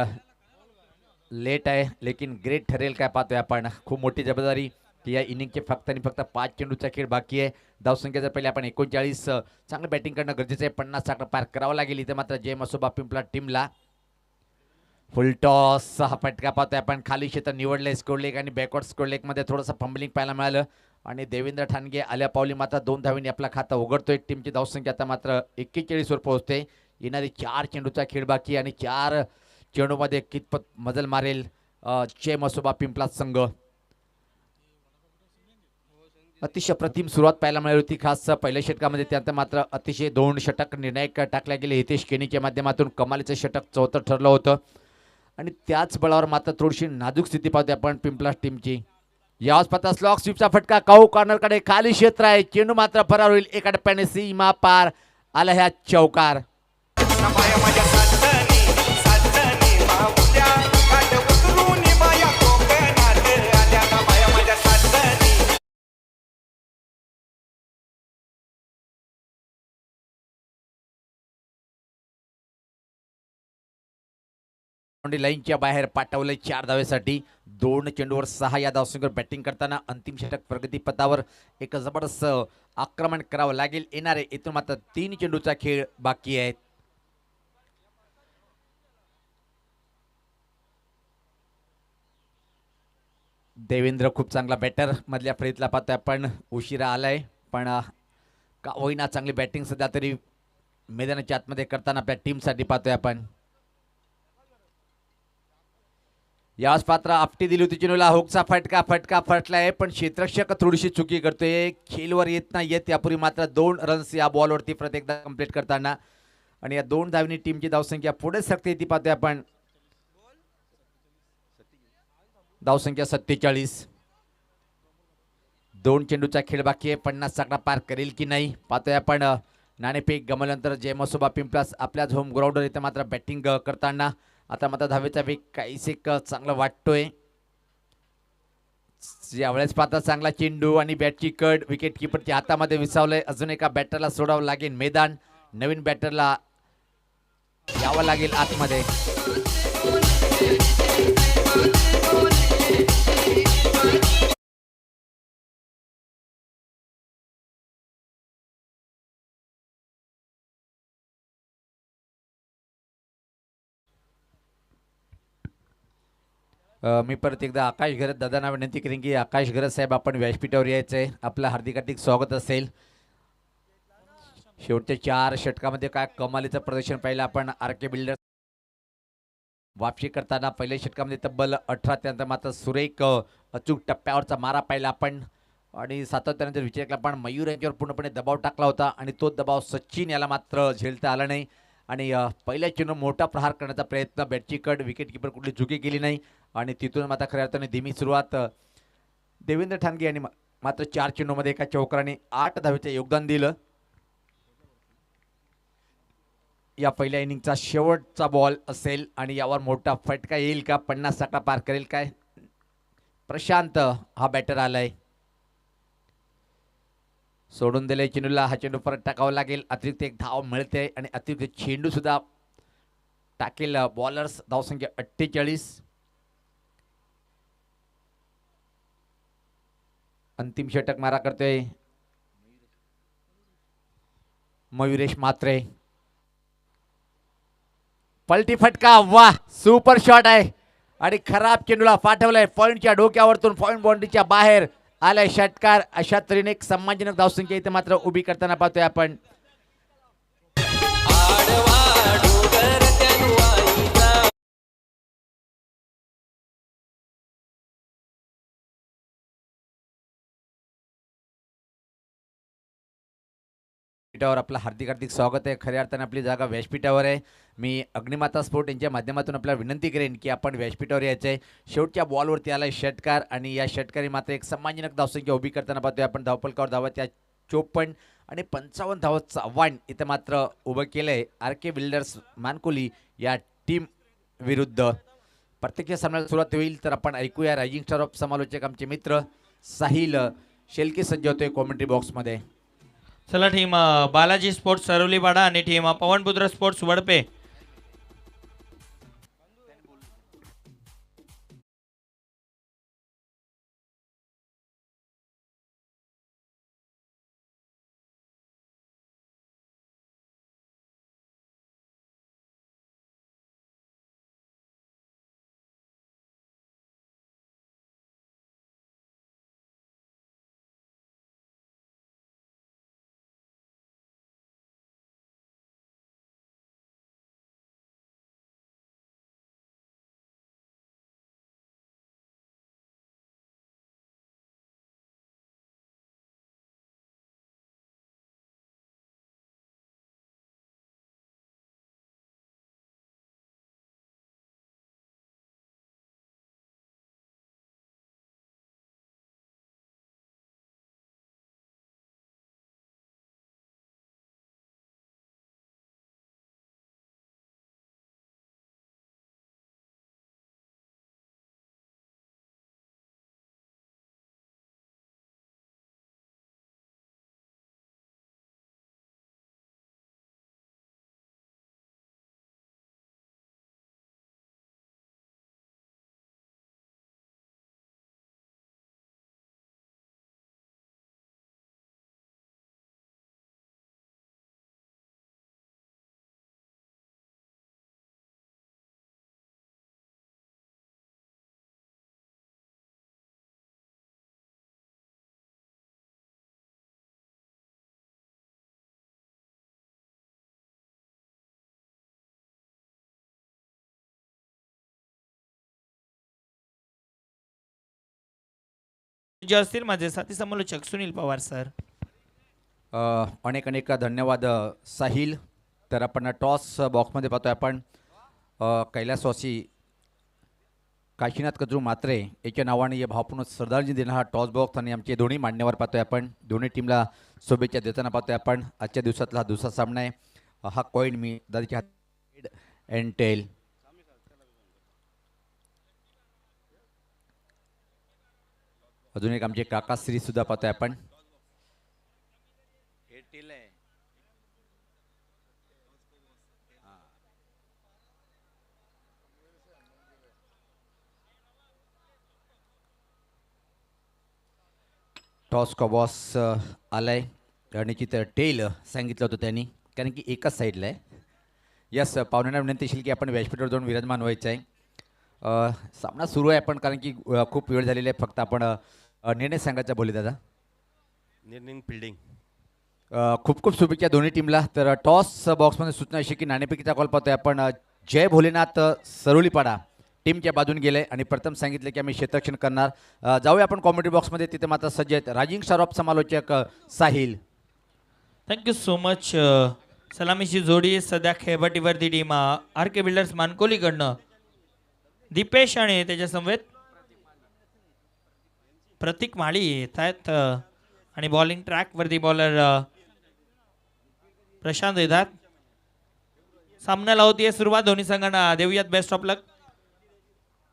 लेट आहे, लेकिन ग्रेट ठरेल काय पाहतोय आपण. खूप मोठी जबाबदारी की या इनिंगचे फक्त आणि फक्त 5 चेंडूचा खेळ बाकी आहे. धावसंख्या जर पहिले आपण 39 चांगलं बॅटिंग करणं गरजेचं आहे. 50 साखर पार करावं लागेल इथे मात्र जय मसोबा पिंपला टीमला. फुल टॉस हा फटका पाहतोय आपण. खाली क्षेत्र निवडलंय स्कोर लेग आणि बॅकवर्ड स्कोर लेग मध्ये थोडंसं फंबलिंग पाहायला मिळालं आणि देवेंद्र ठाणगे आल्या पावली मात्र 2 धावांनी आपला खाता उघडतोय. टीमची धावसंख्या आता मात्र 41 वर पोहोचते. येणारी 4 चेंडूचा खेळ बाकी आणि 4 चेंडूमध्ये कितपत मजल मारेल जय मसोबा पिंपला संघ. अतिशय प्रतिम सुरुवात पाहायला मिळाली होती, खास पहिल्या षटकामध्ये. त्यानंतर मात्र अतिशय 2 षटक निर्णायक टाकल्या गेले. हितेश केनीच्या माध्यमातून कमालीचं षटक चौथं ठरलं होतं आणि त्याच बळावर मात्र थोडीशी नाजूक स्थिती पाहतोय आपण पिंपला टीमची. याच पाहता स्लॉक स्वीपचा फटका काऊ कॉर्नरकडे, खाली क्षेत्र आहे, चेंडू मात्र फरार होईल. एका टप्प्याने सीमा पार आला ह्या चौकार. लाईनच्या बाहेर पाठवलंय 4 धावेसाठी. 2 चेंडूवर 6 या धावसंख्येवर बॅटिंग करताना अंतिम षटक प्रगतीपथावर एक जबरदस्त आक्रमण करावं लागेल. येणारे इथून मात्र 3 चेंडूचा खेळ बाकी आहे. देवेंद्र खूप चांगला बॅटर मधल्या फळीतला पाहतोय आपण. उशिरा आलाय, पण का होईना चांगली बॅटिंग सध्या तरी मैदानाच्या आतमध्ये करताना आपल्या टीमसाठी पाहतोय आपण. याच पात्र आपटी दिली होती चेंडूला, हुकचा फटका फटलाय, पण क्षेत्ररक्षक थोडीशी चुकी करतोय. खेळवर येत नाही येत यापूर्वी मात्र 2 रन्स या बॉलवरती प्रत्येकदा कंप्लीट करताना आणि या 2 धावनी टीमची धावसंख्या पुढे सरकते ती पाहतोय आपण. धावसंख्या 47. 2 चेंडूचा खेळ बाकी आहे. 50 साखळा पार करेल की नाही पाहतोय आपण. नाणेफेक गमावल्यानंतर जय मसोबा पिंपलास आपल्याच होम ग्राउंडवर इथे मात्र बॅटिंग करताना आता मात्र धावेचा वेग काहीसे चांगला वाटतोय. यावेळेस पाहता चांगला चेंडू आणि बॅटची कड विकेट किपरच्या हातामध्ये विसावलंय. अजून एका बॅटरला सोडावं लागेल मैदान. नवीन बॅटरला यावं लागेल आतमध्ये. मी परत एकदा आकाश घरत दादांना विनंती करेन की आकाश घरत साहेब आपण व्यासपीठावर यायचंय. आपलं हार्दिक हार्दिक स्वागत असेल. शेवटच्या 4 षटकामध्ये काय कमालीचं प्रदर्शन पाहिलं आपण. आर के बिल्डर वापसी करताना पहिल्या षटकामध्ये तब्बल 18, त्यानंतर मात्र सुरेख अचूक टप्प्यावरचा मारा पाहिला आपण आणि सातत्याने जर विचार केला आपण मयूर यांच्यावर पूर्णपणे दबाव टाकला होता आणि तो दबाव सचिन याला मात्र झेलता आला नाही आणि पहिल्या चेंडू मोठा प्रहार करण्याचा प्रयत्न, बॅटची कड, विकेट किपर कुठली चुकी केली नाही आणि तिथून मात्र खऱ्या अर्थाने धीमी सुरुवात. देवेंद्र ठाणगे यांनी मात्र 4 चेंडूमध्ये एका चौकाराने 8 धावेचे योगदान दिलं. या पहिल्या इनिंगचा शेवटचा बॉल असेल आणि यावर मोठा फटका येईल का, 50 साखळा पार करेल काय. प्रशांत हा बॅटर आलाय, सोडून दिले चेंडूला. हा चेंडू परत टाकावा लागेल. अतिरिक्त एक धाव मिळते आणि अतिरिक्त चेंडू सुद्धा टाकेल बॉलर्स. धावसंख्या 48. अंतिम षटक मारा करतोय मयुरेश म्हात्रे. पलटी फटका, वाह सुपर शॉट आहे आणि खराब चेंडूला पाठवलाय पॉइंटच्या डोक्यावरतून, पॉइंट बाउंड्रीच्या बाहेर आलाय षटकार. अशा तऱ्हेने एक सम्मानजनक धावसंख्या इथे मात्र उभी करताना पाहतोय आपण. व्यासपीठावर आपलं हार्दिक हार्दिक स्वागत आहे. खऱ्या अर्थाने आपली जागा व्यासपीठावर आहे. मी अग्निमाता स्पोर्ट यांच्या माध्यमातून आपल्याला विनंती करेन की आपण व्यासपीठावर यायचं आहे. शेवटच्या बॉलवरती आला आहे षटकार आणि या षटकारी मात्र एक सम्मानजनक धावसंख्या उभी करताना पाहतोय आपण. धावपलकावर धावा त्या 54 आणि 55 धावांचं आव्हान इथं मात्र उभं केलं आहे आर के बिल्डर्स मानकोली या टीम विरुद्ध. प्रत्यक्ष सामन्याला सुरुवात होईल तर आपण ऐकूया रायझिंग स्टार ऑफ समालोचक आमचे मित्र साहिल शेलके सज्ज होतोय कॉमेंट्री बॉक्समध्ये. चला टीम बालाजी स्पोर्ट्स सरवलीपाडा आणि टीम पवनपुत्र स्पोर्ट्स वडपे. जे असतील माझे साथी समालोचक सुनील पवार सर. अनेक अनेक धन्यवाद साहिल. तर आपण टॉस बॉक्समध्ये पाहतोय आपण कैलासवासी काशीनाथ कजरू मात्रे याच्या नावाने या भावपूर्ण श्रद्धांजली देणारा हा टॉस बॉक्स आणि आमचे दोन्ही मान्यवर पाहतोय आपण. दोन्ही टीमला शुभेच्छा देताना पाहतोय आपण. आजच्या दिवसातला हा दुसरा सामना आहे. हा कॉईन मी दादाच्या हेड अँड टेल. अजून एक आमचे काकाश्री सुद्धा पाहतोय आपण. टॉस का बॉस आलाय निश्चित टेल सांगितलं होतं त्यांनी कारण की एकाच साईडला आहे. यस पाहुण्यांना विनंती असेल की आपण व्यासपीठावर जाऊन विराजमान व्हायचं आहे. सामना सुरू आहे पण कारण की खूप वेळ झालेला आहे. फक्त आपण निर्णय सांगायचा बोले दादा. निर्णय फिल्डिंग. खूप खूप शुभेच्छा दोन्ही टीमला. तर टॉस बॉक्समध्ये सूचना अशी की नाणेफेकीचा कॉल पाहतोय आपण. जय भोलेनाथ सरोलीपाडा टीमच्या बाजून गेले आणि प्रथम सांगितलं की आम्ही क्षेत्ररक्षण करणार. जाऊया आपण कॉमेडी बॉक्समध्ये. तिथे मात्र सज्ज आहेत रायझिंग स्टार ऑफ समालोचक साहिल. Thank you so much. सलामीची जोडी सध्या खेळपट्टीवरती team R K builders मानकोलीकडनं Deepesh आणि त्याच्या समवेत प्रतीक माळी येत आहेत आणि बॉलिंग ट्रॅकवरती बॉलर प्रशांत येतात. सामन्याला होतीये सुरुवात. दोन्ही संघांना देऊयात बेस्ट ऑफ लक.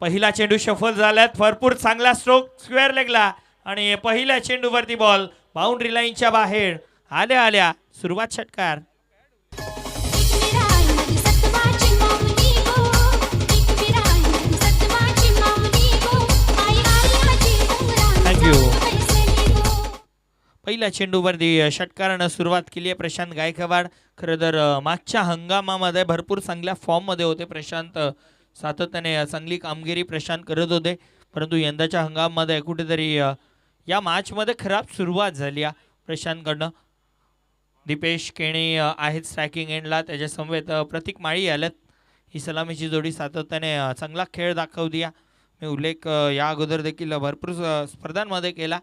पहिला चेंडू शफल झाल्यात. भरपूर चांगला स्ट्रोक स्क्वेअर लेगला आणि पहिल्या चेंडूवरती बॉल बाउंड्री लाईनच्या बाहेर आल्या आल्या. सुरुवात षटकार. थँक्यू. पहिल्या चेंडूवरती षटकारानं सुरुवात केली आहे प्रशांत गायकवाड. खरं तर मागच्या हंगामामध्ये भरपूर चांगल्या फॉर्ममध्ये होते प्रशांत. सातत्याने चांगली कामगिरी प्रशांत करत होते परंतु यंदाच्या हंगामामध्ये कुठेतरी या मॅचमध्ये खराब सुरुवात झाली आहे प्रशांतकडनं. दीपेश केणी आहेत स्ट्रायकिंग एंडला. त्याच्या समवेत प्रतीक माळी आलेत. ही सलामीची जोडी सातत्याने चांगला खेळ दाखवली. मी उल्लेख या अगोदर देखील भरपूर स्पर्धांमध्ये केला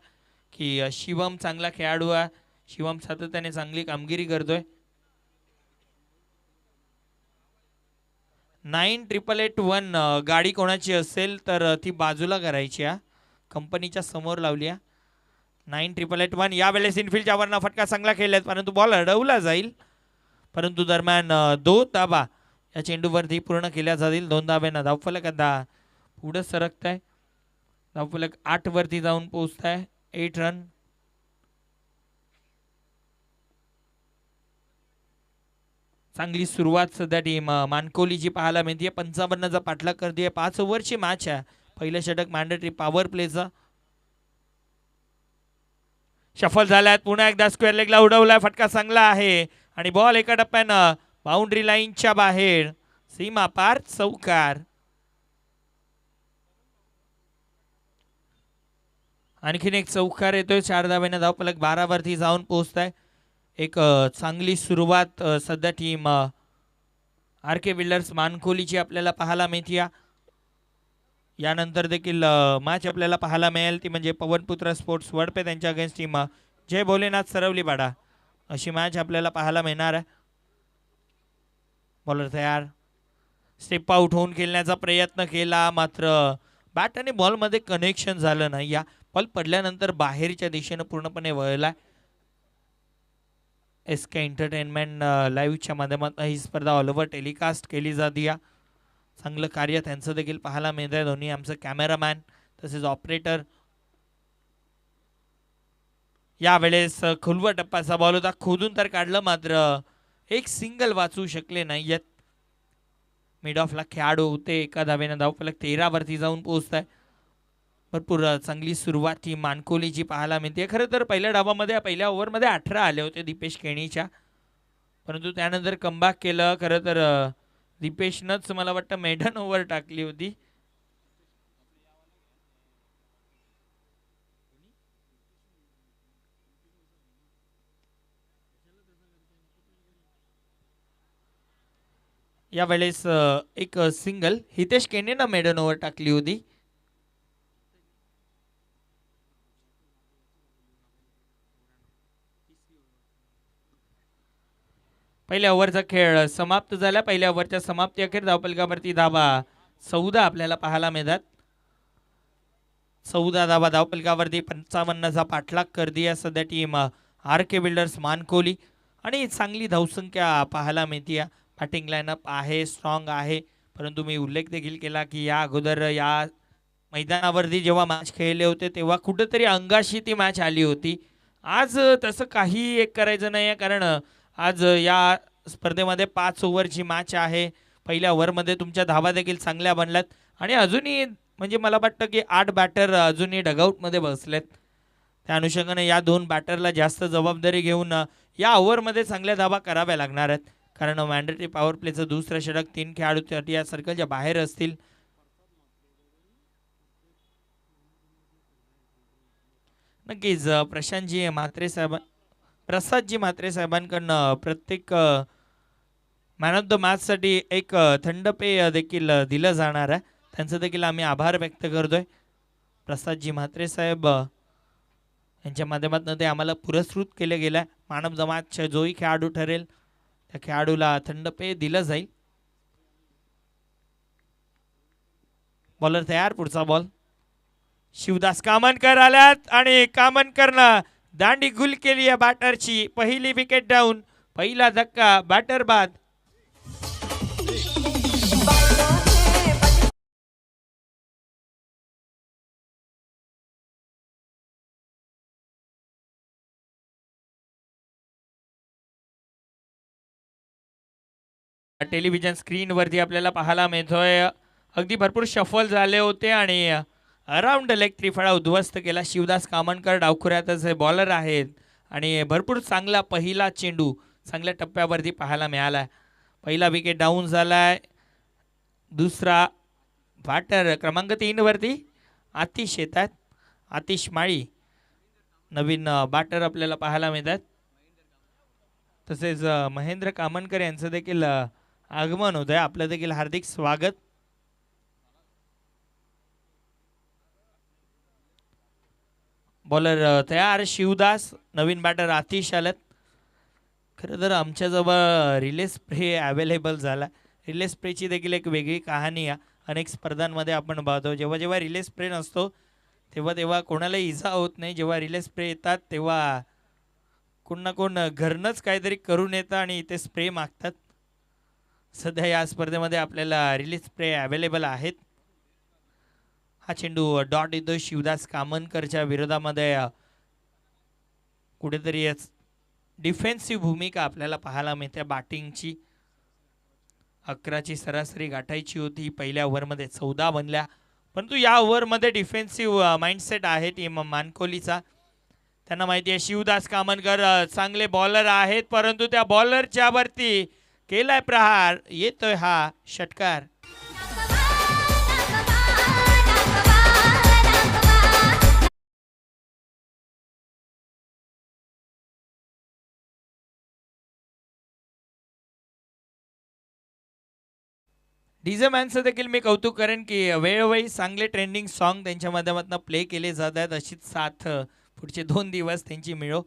की शिवम चांगला खेळाडू आहे. शिवम सातत्याने चांगली कामगिरी करतोय. 9881 गाडी कोणाची असेल तर ती बाजूला करायची हा. कंपनीच्या समोर लावली हा. 9881 यावेळेस इनफिल्डच्या वरनं फटका चांगला खेळलाय परंतु बॉल अडवला जाईल. परंतु दरम्यान 2 धाबा या चेंडूवरती पूर्ण केल्या जातील. 2 धाब्यानं धावफलक आता पुढे सरकत आहे. धावफलक 8 वरती जाऊन पोहोचत आहे. 8 रन. चांगली सुरुवात सध्या टीम मानकोलीची पाहायला मिळते. 55चा पाठलाग करते. 5 ओव्हरची मॅच आहे. पहिलं षटक मॅन्डेटरी पॉवर प्लेचा. शफल झाल्यात. पुन्हा एकदा स्क्वेअर लेगला उडवलाय. फटका चांगला आहे आणि बॉल एका टप्प्यानं बाउंड्री लाईनच्या बाहेर. सीमा पार चौकार. आणखीन एक चौकार येतोय. 4 धाब्याने धावफलक 12 वरती जाऊन पोहोचताय. एक चांगली सुरुवात सध्या टीम आर के बिल्डर्स मानकोलीची आपल्याला पाहायला मिळते. यानंतर देखील मॅच आपल्याला पाहायला मिळेल ती म्हणजे पवनपुत्र स्पोर्ट्स वडपे त्यांच्या अगेन्स्ट टीम जय भोलेनाथ सरवलीपाडा अशी मॅच आपल्याला पाहायला मिळणार आहे. बॉलर तयार. स्टेप आउट होऊन खेळण्याचा प्रयत्न केला मात्र बॅट आणि बॉलमध्ये कनेक्शन झालं नाही. या बॉल पडल्यानंतर बाहेरच्या दिशेनं पूर्णपणे वळला. एस के एंटरटेनमेंट लाईव्हच्या माध्यमातून ही स्पर्धा ऑल ओव्हर टेलिकास्ट केली जाते. चांगलं कार्य त्यांचं देखील पाहायला मिळत आहे. दोन्ही आमचं कॅमेरामॅन तसेच ऑपरेटर. यावेळेस खुलवा टप्प्याचा बॉल होता. खोदून तर काढलं मात्र एक सिंगल वाचू शकले नाही आहेत. मिड ऑफला खेळाडू होते. एका धावेनं धावफलक 13 वरती जाऊन पोहोचत आहे. भरपूर चांगली सुरुवात ही मानकोलीची पाहायला मिळते. खरं तर पहिल्या डावामध्ये पहिल्या ओव्हरमध्ये 18 आले होते दीपेश केणीच्या परंतु त्यानंतर कमबॅक केलं. खरं तर दीपेशनंच मला वाटतं मेडन ओव्हर टाकली होती. यावेळेस एक सिंगल हितेश केणेनं मेडन ओव्हर टाकली होती. पहिल्या ओव्हरचा खेळ समाप्त झाला. पहिल्या ओव्हरच्या समाप्ती अखेर धावफलकावरती धाबा 14 आपल्याला पाहायला मिळतात. 14 धाबा धावफलकावरती 55चा पाठलाग करते सध्या team R K builders Mankoli आणि चांगली धावसंख्या पाहायला मिळते. बॅटिंग लाईनअप आहे स्ट्रॉंग आहे परंतु मी उल्लेख देखील केला की या अगोदर या मैदानावरती जेव्हा मॅच खेळले होते तेव्हा कुठेतरी अंगाशी ती मॅच आली होती. आज तसं काही एक करायचं नाही आहे कारण आज या स्पर्धेमध्ये 5 ओव्हरची मॅच आहे. पहिल्या ओव्हरमध्ये तुमच्या धावा देखील चांगल्या बनल्यात आणि अजूनही म्हणजे मला वाटतं की 8 बॅटर अजूनही डगआउटमध्ये बसलेत. त्या अनुषंगाने या 2 बॅटरला जास्त जबाबदारी घेऊन या ओव्हरमध्ये चांगल्या धावा कराव्या लागणार आहेत कारण मॅन्डेटरी पॉवर प्लेचं दुसरं षटक 3 खेळाडू या सर्कलच्या बाहेर असतील. नक्कीच प्रशांतजी म्हात्रे साहेब प्रसादजी म्हात्रे साहेबांकडनं प्रत्येक मॅन ऑफ द मॅचसाठी एक थंड पेय देखील दिलं जाणार आहे. त्यांचं देखील आम्ही आभार व्यक्त करतोय. प्रसादजी म्हात्रे साहेब यांच्या माध्यमातून ते आम्हाला पुरस्कृत केले गेलं आहे. मॅन ऑफ द मॅच जोही खेळाडू ठरेल त्या खेळाडूला थंड पेय दिलं जाईल. बॉलर तयार. पुढचा बॉल. शिवदास कामनकर आल्यात आणि कामनकरनं दांडी गुल केली आहे बॅटरची. पहिली विकेट डाऊन. पहिला धक्का बॅटर बाद. टेलिव्हिजन स्क्रीनवरती आपल्याला पाहायला मिळतोय अगदी भरपूर शफल झाले होते आणि अराउंड लेग त्रिफळा उद्ध्वस्त केला. शिवदास कामनकर डावखुऱ्यातच हे बॉलर आहेत आणि भरपूर चांगला पहिला चेंडू चांगल्या टप्प्यावरती पाहायला मिळाला. पहिला विकेट डाऊन झालाय. दुसरा बॅटर क्रमांक 3 वरती आतिश येतात. आतिश माळी नवीन बॅटर आपल्याला पाहायला मिळतात. तसेच महेंद्र कामनकर यांचं देखील आगमन होत आहे. आपलं देखील हार्दिक स्वागत. बॉलर तयार शिवदास, नवीन बॅटर आतिश आलेत. खरं तर आमच्याजवळ रिले स्प्रे अवेलेबल झाला. रिले स्प्रेची देखील एक वेगळी कहाणी आहे. अनेक स्पर्धांमध्ये आपण पाहतो जेव्हा जेव्हा रिले स्प्रे नसतो तेव्हा तेव्हा कोणाला इजा होत नाही. जेव्हा रिले स्प्रे येतात तेव्हा कोण ना कोण घरनंच काहीतरी करून येतं आणि ते स्प्रे मागतात. सध्या या स्पर्धेमध्ये आपल्याला रिले स्प्रे अवेलेबल आहेत. हा चेंडू डॉट येतो शिवदास कामनकरच्या विरोधामध्ये. कुठेतरी डिफेन्सिव्ह भूमिका आपल्याला पाहायला मिळते बॅटिंगची. 11ची सरासरी गाठायची होती. पहिल्या ओव्हरमध्ये 14 बनल्या, परंतु या ओव्हरमध्ये डिफेन्सिव्ह माइंडसेट आहे टीम मानकोलीचा. त्यांना माहिती आहे शिवदास कामनकर चांगले बॉलर आहेत, परंतु त्या बॉलरच्या वरती केलाय प्रहार. येतोय हा षटकार. डीजे मॅनचं देखील मी कौतुक करेन की वेळोवेळी चांगले ट्रेंडिंग सॉन्ग त्यांच्या माध्यमातून प्ले केले जात आहेत. अशीच साथ पुढचे 2 दिवस त्यांची मिळो.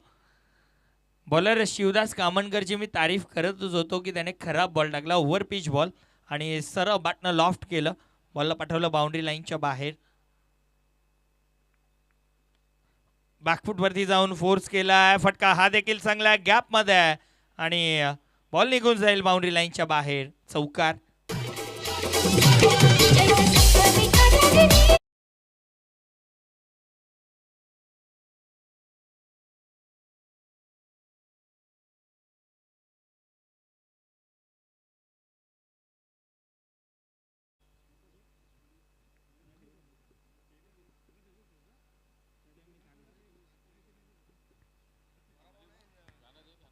बॉलर शिवदास कामनकरची मी तारीफ करतच होतो की त्याने खराब बॉल टाकला, ओव्हर पिच बॉल, आणि सरळ बॅटनं लॉफ्ट केलं. बॉलला पाठवलं बाउंड्री लाईनच्या बाहेर. बॅकफूटवरती जाऊन फोर्स केलाय, फटका हा देखील चांगला गॅपमध्ये आहे आणि बॉल निघून जाईल बाउंड्री लाईनच्या बाहेर. चौकार.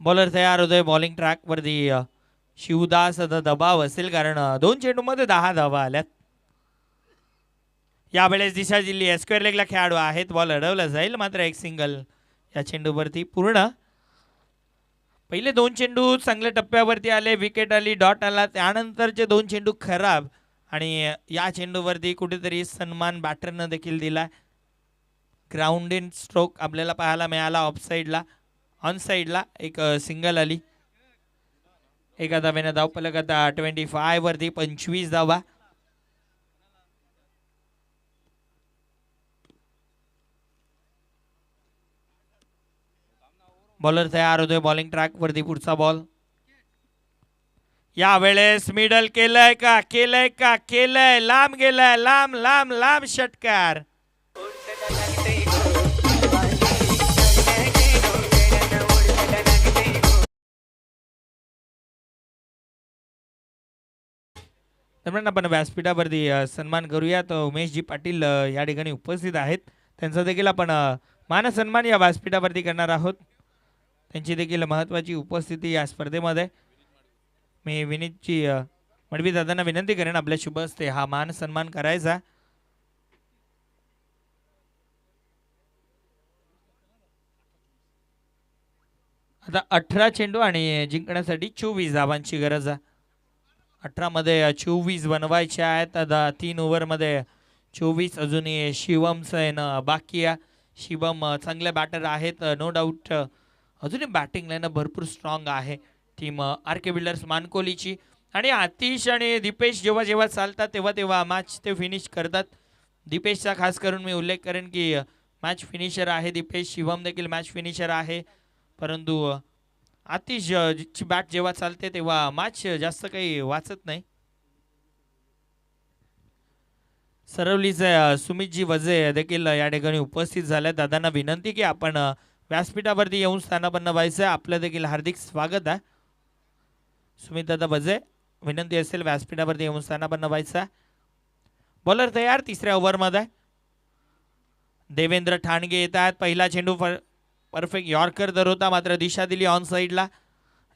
बॉलर तयार होतोय बॉलिंग ट्रॅकवरती. शिवदास आता दबाव असेल कारण 2 चेंडूमध्ये 10 धावा आल्यात. यावेळेस दिशा दिली स्क्वेअर लेगला खेळाडू आहेत. बॉल अडवला जाईल, मात्र एक सिंगल या चेंडूवरती पूर्ण. पहिले 2 चेंडू चांगल्या टप्प्यावरती आले, विकेट आली, डॉट आला. त्यानंतरचे 2 चेंडू खराब आणि या चेंडूवरती कुठेतरी सन्मान बॅटरनं देखील दिला. ग्राउंड इन स्ट्रोक आपल्याला पाहायला मिळाला. ऑफ साईडला, ऑन साईडला एक सिंगल आली. एका धावेनं धावफलक आता 25 वरती 25 धावा. बॉलर तयार होतोय बॉलिंग ट्रॅक वरती. पुढचा बॉल यावेळेस मिडल केलंय का, केलंय का, केलंय, लांब गेलाय, लांब लांब लांब षटकार. दरम्यान आपण व्यासपीठावरती सन्मान करूया. तर उमेशजी पाटील या ठिकाणी उपस्थित आहेत. त्यांचा देखील आपण मानसन्मान या व्यासपीठावरती करणार आहोत. त्यांची देखील महत्त्वाची उपस्थिती या स्पर्धेमध्ये. मी विनीतजी मडवी दादांना विनंती करेन आपल्या शुभ हस्ते हा मान सन्मान करायचा. आता 18 चेंडू आणि जिंकण्यासाठी 24 धावांची गरज आहे. 18 मध्ये 24 बनवायचे आहेत. आता 3 ओव्हरमध्ये 24. अजूनही शिवमचं येणं बाकी आहे. शिवम चांगले बॅटर आहेत नो डाऊट. अजूनही बॅटिंग लाईन भरपूर स्ट्रॉंग आहे टीम आर के बिल्डर्स मानकोलीची. आणि आतिश आणि दीपेश जेव्हा जेव्हा चालतात तेव्हा तेव्हा मॅच ते फिनिश करतात. दीपेशचा खास करून मी उल्लेख करेन की मॅच फिनिशर आहे दीपेश. शिवम देखील मॅच फिनिशर आहे, परंतु आतिश ची बॅट जेव्हा चालते तेव्हा मॅच जास्त काही वाचत नाही. सरवलीचे सुमितजी वजे देखील या ठिकाणी उपस्थित झाले. दादांना विनंती की आपण व्यासपीठावरती येऊन स्थानापन्न व्हायचं. आपलं देखील हार्दिक स्वागत आहे. सुमित दादा वजे, विनंती असेल व्यासपीठावरती येऊन स्थानापन्न व्हायचं. बॉलर तयार 3ऱ्या ओव्हरमध्ये. देवेंद्र ठाणगे येत आहेत. पहिला चेंडू परफेक्ट यॉर्कर दर होता, मात्र दिशा दिली ऑन साईडला.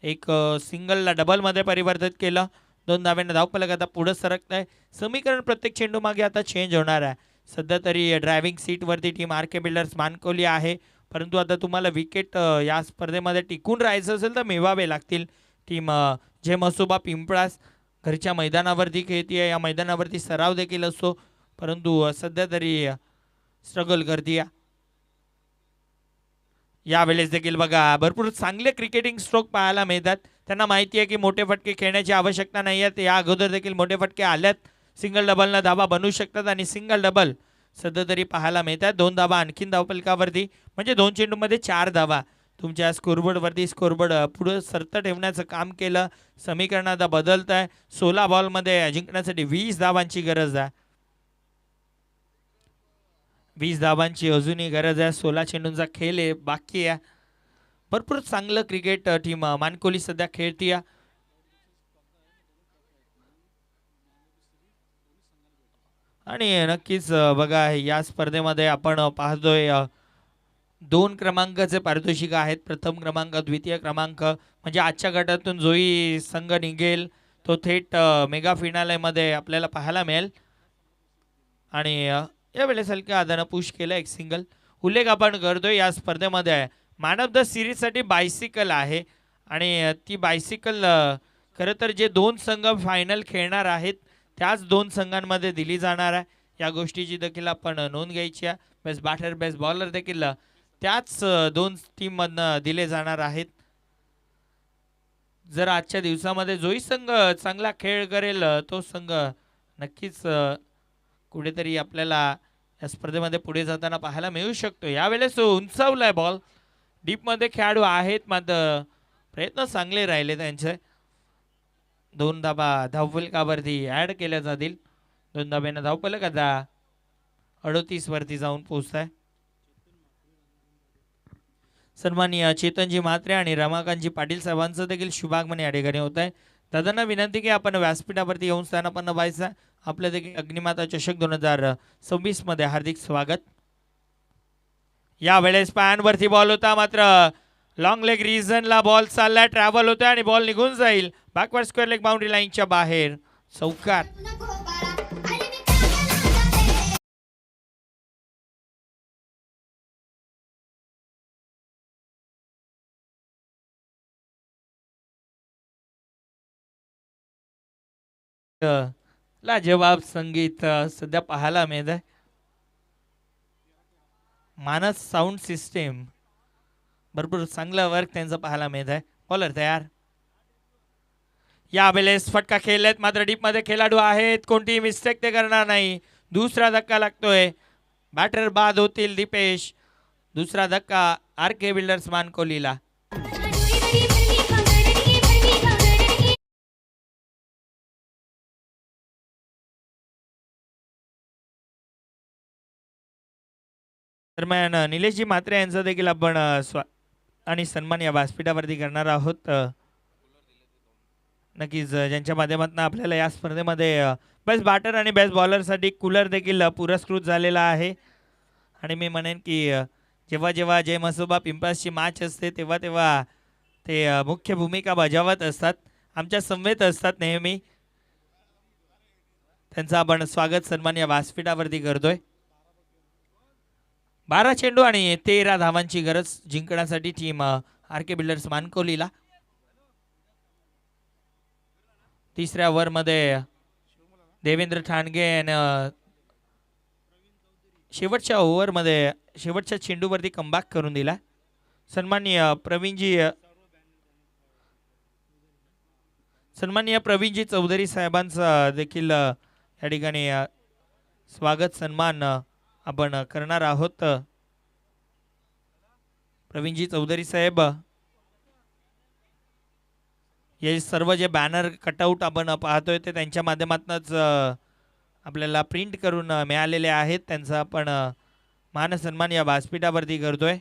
एक सिंगलला डबलमध्ये परिवर्तित केलं. 2 धाव्यांना धावफलक आता पुढे सरकत आहे. समीकरण प्रत्येक चेंडू मागे आता चेंज होणार आहे. सध्या तरी driving सीटवरती team R K builders Mankoli आहे, परंतु आता तुम्हाला विकेट या स्पर्धेमध्ये टिकून राहायचं असेल तर मिळवावे लागतील. टीम जे मसोबा पिंपळास घरच्या मैदानावरती खेळतीये. या मैदानावरती सराव देखील असतो, परंतु सध्या तरी स्ट्रगल करते. यावेळेस देखील बघा भरपूर चांगले क्रिकेटिंग स्ट्रोक पाहायला मिळतात. त्यांना माहिती आहे की मोठे फटके खेळण्याची आवश्यकता नाही आहे. या अगोदर देखील मोठे फटके आल्यात. सिंगल डबलनं धाबा बनवू शकतात आणि सिंगल डबल सध्या तरी पाहायला मिळतात. 2 धाबा आणखीन धावफलकावरती म्हणजे 2 चेंडूमध्ये 4 धाबा तुमच्या स्कोरबोर्डवरती स्कोरबोर्ड पुढे सरतं ठेवण्याचं काम केलं. समीकरण आता बदलत आहे. 16 बॉलमध्ये जिंकण्यासाठी 20 धावांची गरज आहे. 20 धावांची अजूनही गरज आहे. 16 चेंडूंचा खेळ आहे बाकी आहे. भरपूर चांगलं क्रिकेट टीम मानकोली सध्या खेळतीय. आणि नक्कीच बघा या स्पर्धेमध्ये आपण पाहतोय 2 क्रमांकाचे पारितोषिक आहेत. प्रथम क्रमांक द्वितीय क्रमांक म्हणजे आजच्या गटातून जोही संघ निघेल तो थेट मेगा फिनालेमध्ये आपल्याला पाहायला मिळेल. आणि यावेळेस हलक्या हातानं पुश केलं एक सिंगल. उल्लेख आपण करतोय या स्पर्धेमध्ये मॅन ऑफ द सिरीजसाठी बायसिकल आहे. आणि ती बायसिकल खरं तर जे 2 संघ फायनल खेळणार आहेत त्याच 2 संघांमध्ये दिली जाणार आहे. या गोष्टीची देखील आपण नोंद घ्यायची आहे. बेस्ट बॅटर बेस्ट बॉलर देखील त्याच 2 टीममधनं दिले जाणार आहेत. जर आजच्या दिवसामध्ये जोही संघ चांगला खेळ करेल तो संघ नक्कीच कुठेतरी आपल्याला या स्पर्धेमध्ये पुढे जाताना पाहायला मिळू शकतो. यावेळेस उंचावलाय बॉल. डीपमध्ये खेळाडू आहेत मात्र प्रयत्न चांगले राहिले त्यांचे. 2 धाबा धावफलकावरती ॲड केल्या जातील. 2 धाब्यानं धावफलक आता 38 वरती जाऊन पोहोचत आहे. सन्माननीय चेतनजी म्हात्रे आणि रमाकांतजी पाटील साहेबांचं देखील शुभागमन या ठिकाणी होत आहे. दादांना विनंती की आपण व्यासपीठावरती येऊन स्थानापन्न व्हायचं. आपलं देखील अग्निमाता चषक 2026 मध्ये हार्दिक स्वागत. यावेळेस पॅनवरती बॉल होता मात्र लॉंग लेग रिजनला बॉल चाललाय. ट्रॅव्हल होतोय आणि बॉल निघून जाईल बॅकवर्ड स्क्वेअर लेग बाउंड्री लाईनच्या बाहेर. चौकार. लाजवाब संगीत सध्या पाहायला मिळत आहे. मानस साऊंड सिस्टीम भरपूर चांगलं वर्क त्यांचं पाहायला मिळत आहे. बॉलर तयार. यावेळेस फटका खेळलेत मात्र डीपमध्ये खेळाडू आहेत. कोणतीही मिस्टेक ते करणार नाही. दुसरा धक्का लागतोय. बॅटर बाद होतील दीपेश. दुसरा धक्का आर के बिल्डर्स मानकोलीला. दरम्यान निलेशजी म्हात्रे यांचा देखील आपण आणि सन्मान या व्यासपीठावरती करणार आहोत. नक्कीच ज्यांच्या माध्यमातून आपल्याला या स्पर्धेमध्ये बेस्ट बॅटर आणि बेस्ट बॉलरसाठी कूलर देखील पुरस्कृत झालेला आहे. आणि मी म्हणेन की जेव्हा जेव्हा जय मसोबा पिंपळासची मॅच असते तेव्हा तेव्हा ते मुख्य भूमिका बजावत असतात. आमच्या समवेत असतात नेहमी. त्यांचं आपण स्वागत सन्मान या व्यासपीठावरती करतोय. 12 चेंडू आणि 13 धावांची गरज जिंकण्यासाठी टीम आर के बिल्डर्स मानकोलीला. तिसऱ्या ओव्हरमध्ये देवेंद्र ठाणगे शेवटच्या ओव्हरमध्ये शेवटच्या चेंडूवरती कमबॅक करून दिला. सन्माननीय प्रवीणजी चौधरी साहेबांचा देखील या ठिकाणी स्वागत सन्मान आपण करणार आहोत. प्रवीणजी चौधरी साहेब हे सर्व जे बॅनर कटआउट आपण पाहतोय ते त्यांच्या माध्यमातूनच आपल्याला प्रिंट करून मिळालेले आहेत. त्यांचा आपण मान सन्मान या व्यासपीठावरती करतोय.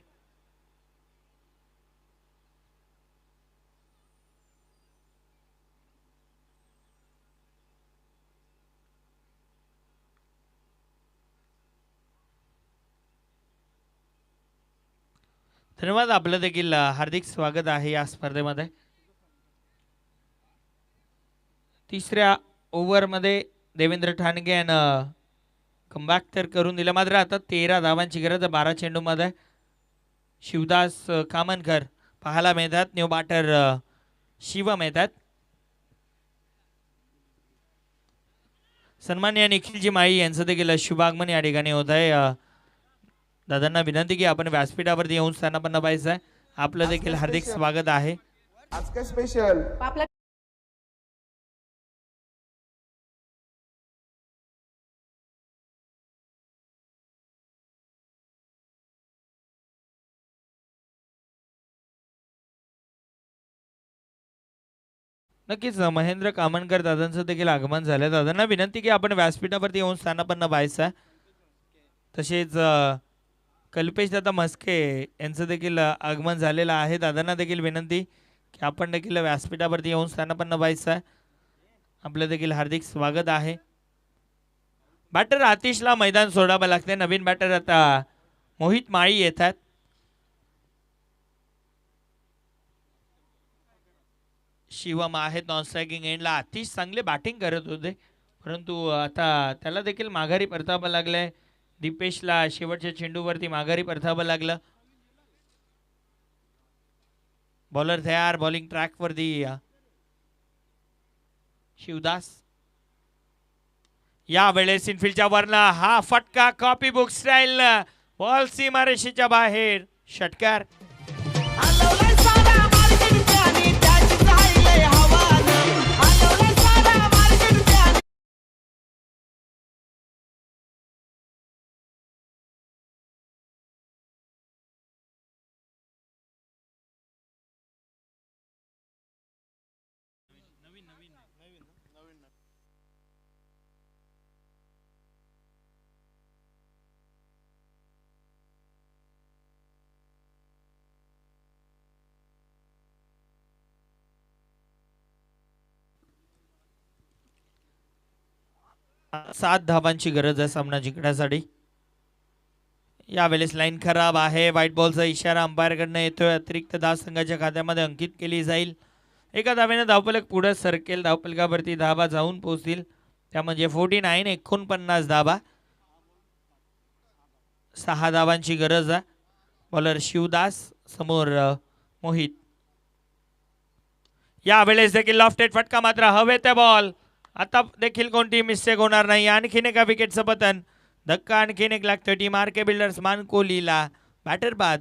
धन्यवाद. आपलं देखील हार्दिक स्वागत आहे या स्पर्धेमध्ये. तिसऱ्या ओव्हरमध्ये देवेंद्र ठाणगे यानं कमबॅक तर करून दिलं मात्र आता 13 धावांची गरज 12 चेंडूमध्ये. शिवदास कामनकर पाहायला मिळतात. न्यू बॅटर शिवम येतात. सन्माननीय निखिलजी माई यांचं देखील शुभागमन या ठिकाणी होत आहे. दादांना विनंती की आपण व्यासपीठावरती येऊन स्थानापन्न पाहायचं आहे. आपलं देखील हार्दिक स्वागत आहे. आज काय स्पेशल नक्कीच महेंद्र कामनकर दादांचं देखील आगमन झालं. दादांना विनंती की आपण व्यासपीठावरती येऊन स्थानापन्न व्हायचं आहे. तसेच कल्पेश दादा म्हस्के यांचं देखील आगमन झालेलं आहे. दादांना देखील विनंती की आपण देखील व्यासपीठावरती येऊन स्थानापन्न व्हायचं आहे. आपलं देखील हार्दिक स्वागत आहे. बॅटर आतिशला मैदान सोडावं लागते. नवीन बॅटर आता मोहित माळी येतात. शिवम आहेत नॉन स्ट्रायकिंग एंडला. आतिश चांगले बॅटिंग करत होते, परंतु आता त्याला देखील माघारी परतावं लागलंय. दीपेशला शेवटच्या चेंडूवरती माघारी परतावं लागलं. बॉलर तयार. बॉलिंग ट्रॅकवरती शिवदास. यावेळेस इनफिल्डच्या वरनं हा फटका कॉपी बुक स्टाईल. बॉल सीमारेषेच्या बाहेर. षटकार. सात धावांची गरज आहे सामना जिंकण्यासाठी. यावेळेस लाईन खराब आहे. व्हाईट बॉलचा इशारा अंपायरकडनं येतोय. अतिरिक्त धाव संघाच्या खात्यामध्ये अंकित केली जाईल. एका धावेने धावफलक पुढे सरकेल. धावफलकावरती धावा जाऊन पोहोचतील. त्या म्हणजे 49 धावा. 6 धावांची गरज आहे. बॉलर शिवदास समोर मोहित. यावेळेस देखील लॉफ्टेड फटका मात्र हवेत बॉल. आता देखील कोणती मिस्टेक होणार नाही. आणखीन एका विकेटचं पतन. धक्का आणखीन एक लागतो टीम आर के बिल्डर्स मान कोहलीला. बॅटर बाद.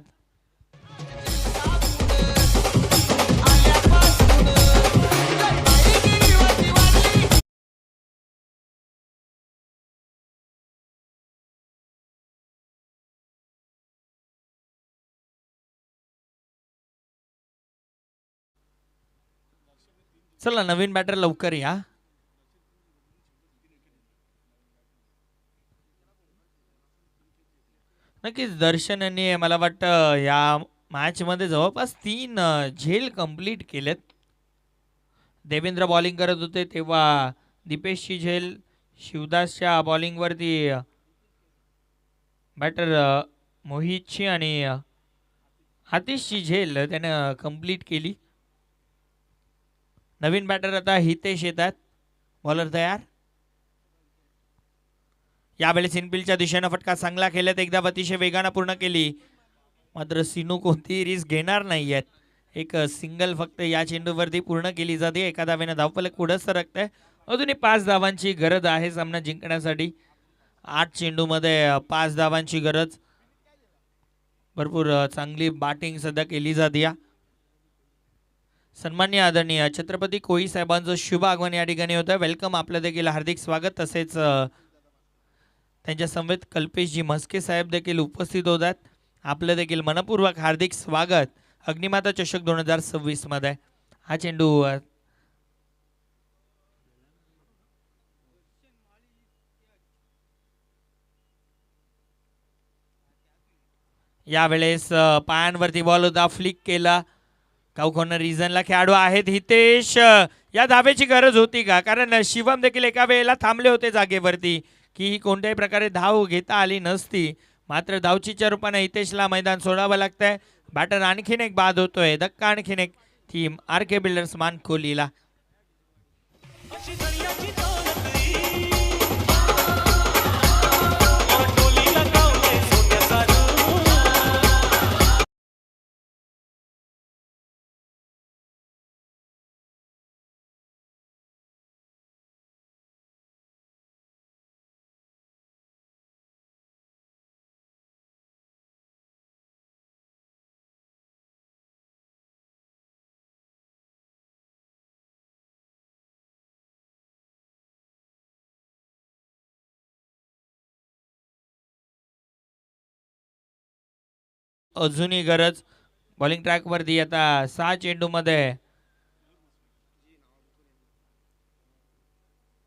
चला नवीन बॅटर लवकर या. नक्कीच दर्शन यांनी मला वाटतं या मॅचमध्ये जवळपास 3 झेल कंप्लीट केलेत. देवेंद्र बॉलिंग करत होते तेव्हा दीपेशची झेल, शिवदासच्या बॉलिंगवरती बॅटर मोहितची आणि आतिशची झेल त्यानं कंप्लीट केली. नवीन बॅटर आता हितेश येतात. बॉलर तयार. यावेळेस इनफिल्डच्या दिशेनं फटका चांगला केल्यात. एकदा अतिशय वेगानं पूर्ण केली, मात्र सिनू कोणतीही रिस्क घेणार नाही आहेत. एक सिंगल फक्त या चेंडूवरती पूर्ण केली जाते. एका धावेनं धावफलक पुढे सरकतंय. अजूनही 5 धावांची गरज आहे सामना जिंकण्यासाठी. 8 चेंडूमध्ये 5 धावांची गरज. भरपूर चांगली बॅटिंग सध्या केली जाते. सन्मान्य आदरणीय छत्रपती कोळी साहेबांचं शुभ आगमन या ठिकाणी होतं. वेलकम. आपलं देखील हार्दिक स्वागत. तसेच त्यांच्या समवेत कल्पेशजी म्हस्के साहेब देखील उपस्थित होतात. आपलं देखील मनपूर्वक हार्दिक स्वागत. अग्निमाता चषक 2026 मध्ये हा चेंडू यावेळेस पायांवरती बॉल होता. फ्लिक केला. काउकॉर्नर रिझनला खेळाडू आहेत हितेश. या धावेची गरज होती का? कारण शिवम देखील एका वेळेला थांबले होते जागेवरती की कोणत्याही प्रकारे धाव घेता आली नसती. मात्र धावचीच्या रूपाने हितेशला मैदान सोडावं लागतंय. बॅटर आणखीन एक बाद होतोय. धक्का आणखीन एक टीम आर के बिल्डर्स मान कोहलीला. अजूनही गरज. बॉलिंग ट्रॅकवरती आता 6 चेंडूमध्ये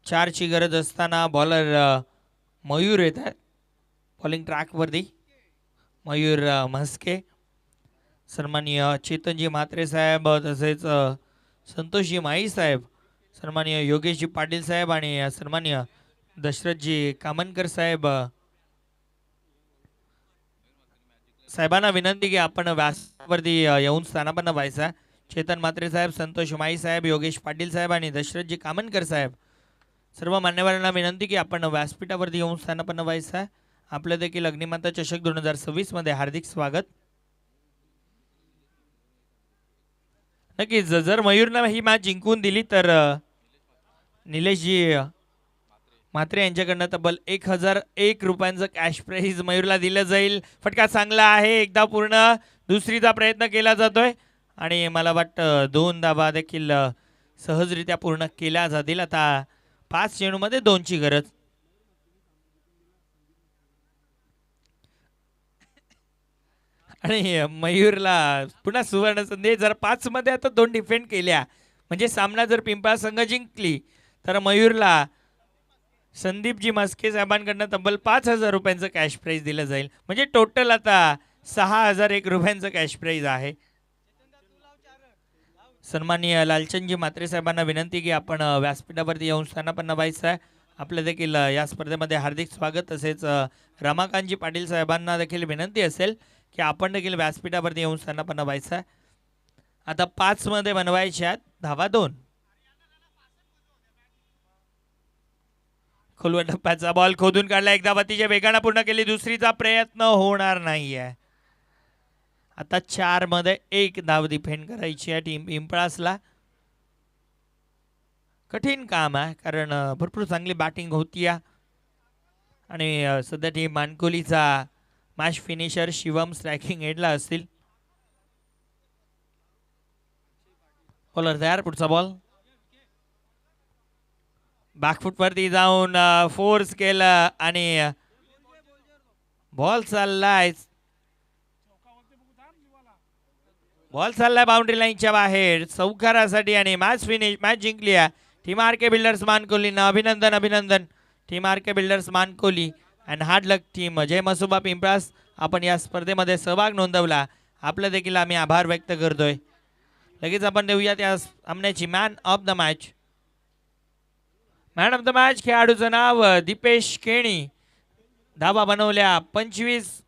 4ची गरज असताना बॉलर मयूर येत आहेत बॉलिंग ट्रॅकवरती. मयूर म्हस्के, सन्माननीय चेतनजी म्हात्रे साहेब, तसेच संतोषजी माई साहेब, सन्माननीय योगेशजी पाटील साहेब आणि सन्माननीय दशरथजी कामनकर साहेब, साहेबांना विनंती की आपण व्यासपीठावरती येऊन स्थानापन्न व्हायचा. चेतन म्हात्रे साहेब, संतोष माई साहेब, योगेश पाटील साहेब आणि दशरथजी कामनकर साहेब, सर्व मान्यवरांना विनंती की आपण व्यासपीठावरती येऊन स्थानापन्न व्हायचा. आपलं देखील अग्निमाता चषक 2026 मध्ये हार्दिक स्वागत. नक्कीच जर मयूरनं ही मॅच जिंकून दिली तर निलेशजी म्हात्रे यांच्याकडनं तब्बल 1001 रुपयांचं कॅश प्राईज मयूरला दिलं जाईल. फटका चांगला आहे, एकदा पूर्ण, दुसरीचा प्रयत्न केला जातोय आणि मला वाटतं 2 धावा देखील सहजरित्या पूर्ण केल्या जातील. आता 5 चेंडूमध्ये 2ची गरज. आणि मयूरला पुन्हा सुवर्ण संधी. जर 5 मध्ये आता 2 डिफेंड केल्या म्हणजे सामना जर पिंपळा संघ जिंकली तर मयूरला संदीपजी मस्के साहेबांकडनं तब्बल 5,000 रुपयांचं कॅश प्राईज दिलं जाईल. म्हणजे टोटल आता 6,001 रुपयांचं कॅश प्राईज आहे. सन्माननीय लालचंदजी म्हात्रे साहेबांना विनंती की आपण व्यासपीठावरती येऊन स्थानापन्न व्हायचं आहे. आपलं देखील या स्पर्धेमध्ये हार्दिक स्वागत. तसेच रमाकांतजी पाटील साहेबांना देखील विनंती असेल की आपण देखील व्यासपीठावरती येऊन स्थानापन्न व्हायचं आहे. आता 5 मध्ये बनवायच्या धावा 2. खोलवा टप्प्याचा बॉल खोदून काढला, एकदा वतीच्या वेगाने पूर्ण केली, दुसरीचा प्रयत्न होणार नाहीये. आता 4 मध्ये 1 धाव डिफेंड करायची आहे टीम पिंपळासला. कठीण काम आहे कारण भरपूर चांगली बॅटिंग होती आणि सध्या टीम मानकोलीचा मॅच फिनिशर शिवम स्ट्रायकिंग एंडला असतील. बॉलर तयार, पुढचा बॉल बॅकफुटवरती जाऊन फोर्स केलं आणि बॉल चाललाय बाउंड्री लाईनच्या बाहेर चौकारासाठी आणि मॅच जिंकली आहे टीम आर के बिल्डर्स मानकोलीनं. अभिनंदन team R K builders Mankoli and hard luck team Jai Masoba Pimpalas. आपण या स्पर्धेमध्ये सहभाग नोंदवला, आपलं देखील आम्ही आभार व्यक्त करतोय. लगेच आपण देऊया त्या सामन्याची man of the match. Man of the match खेळाडूचं नाव दीपेश केणी. धावा बनवल्या 25.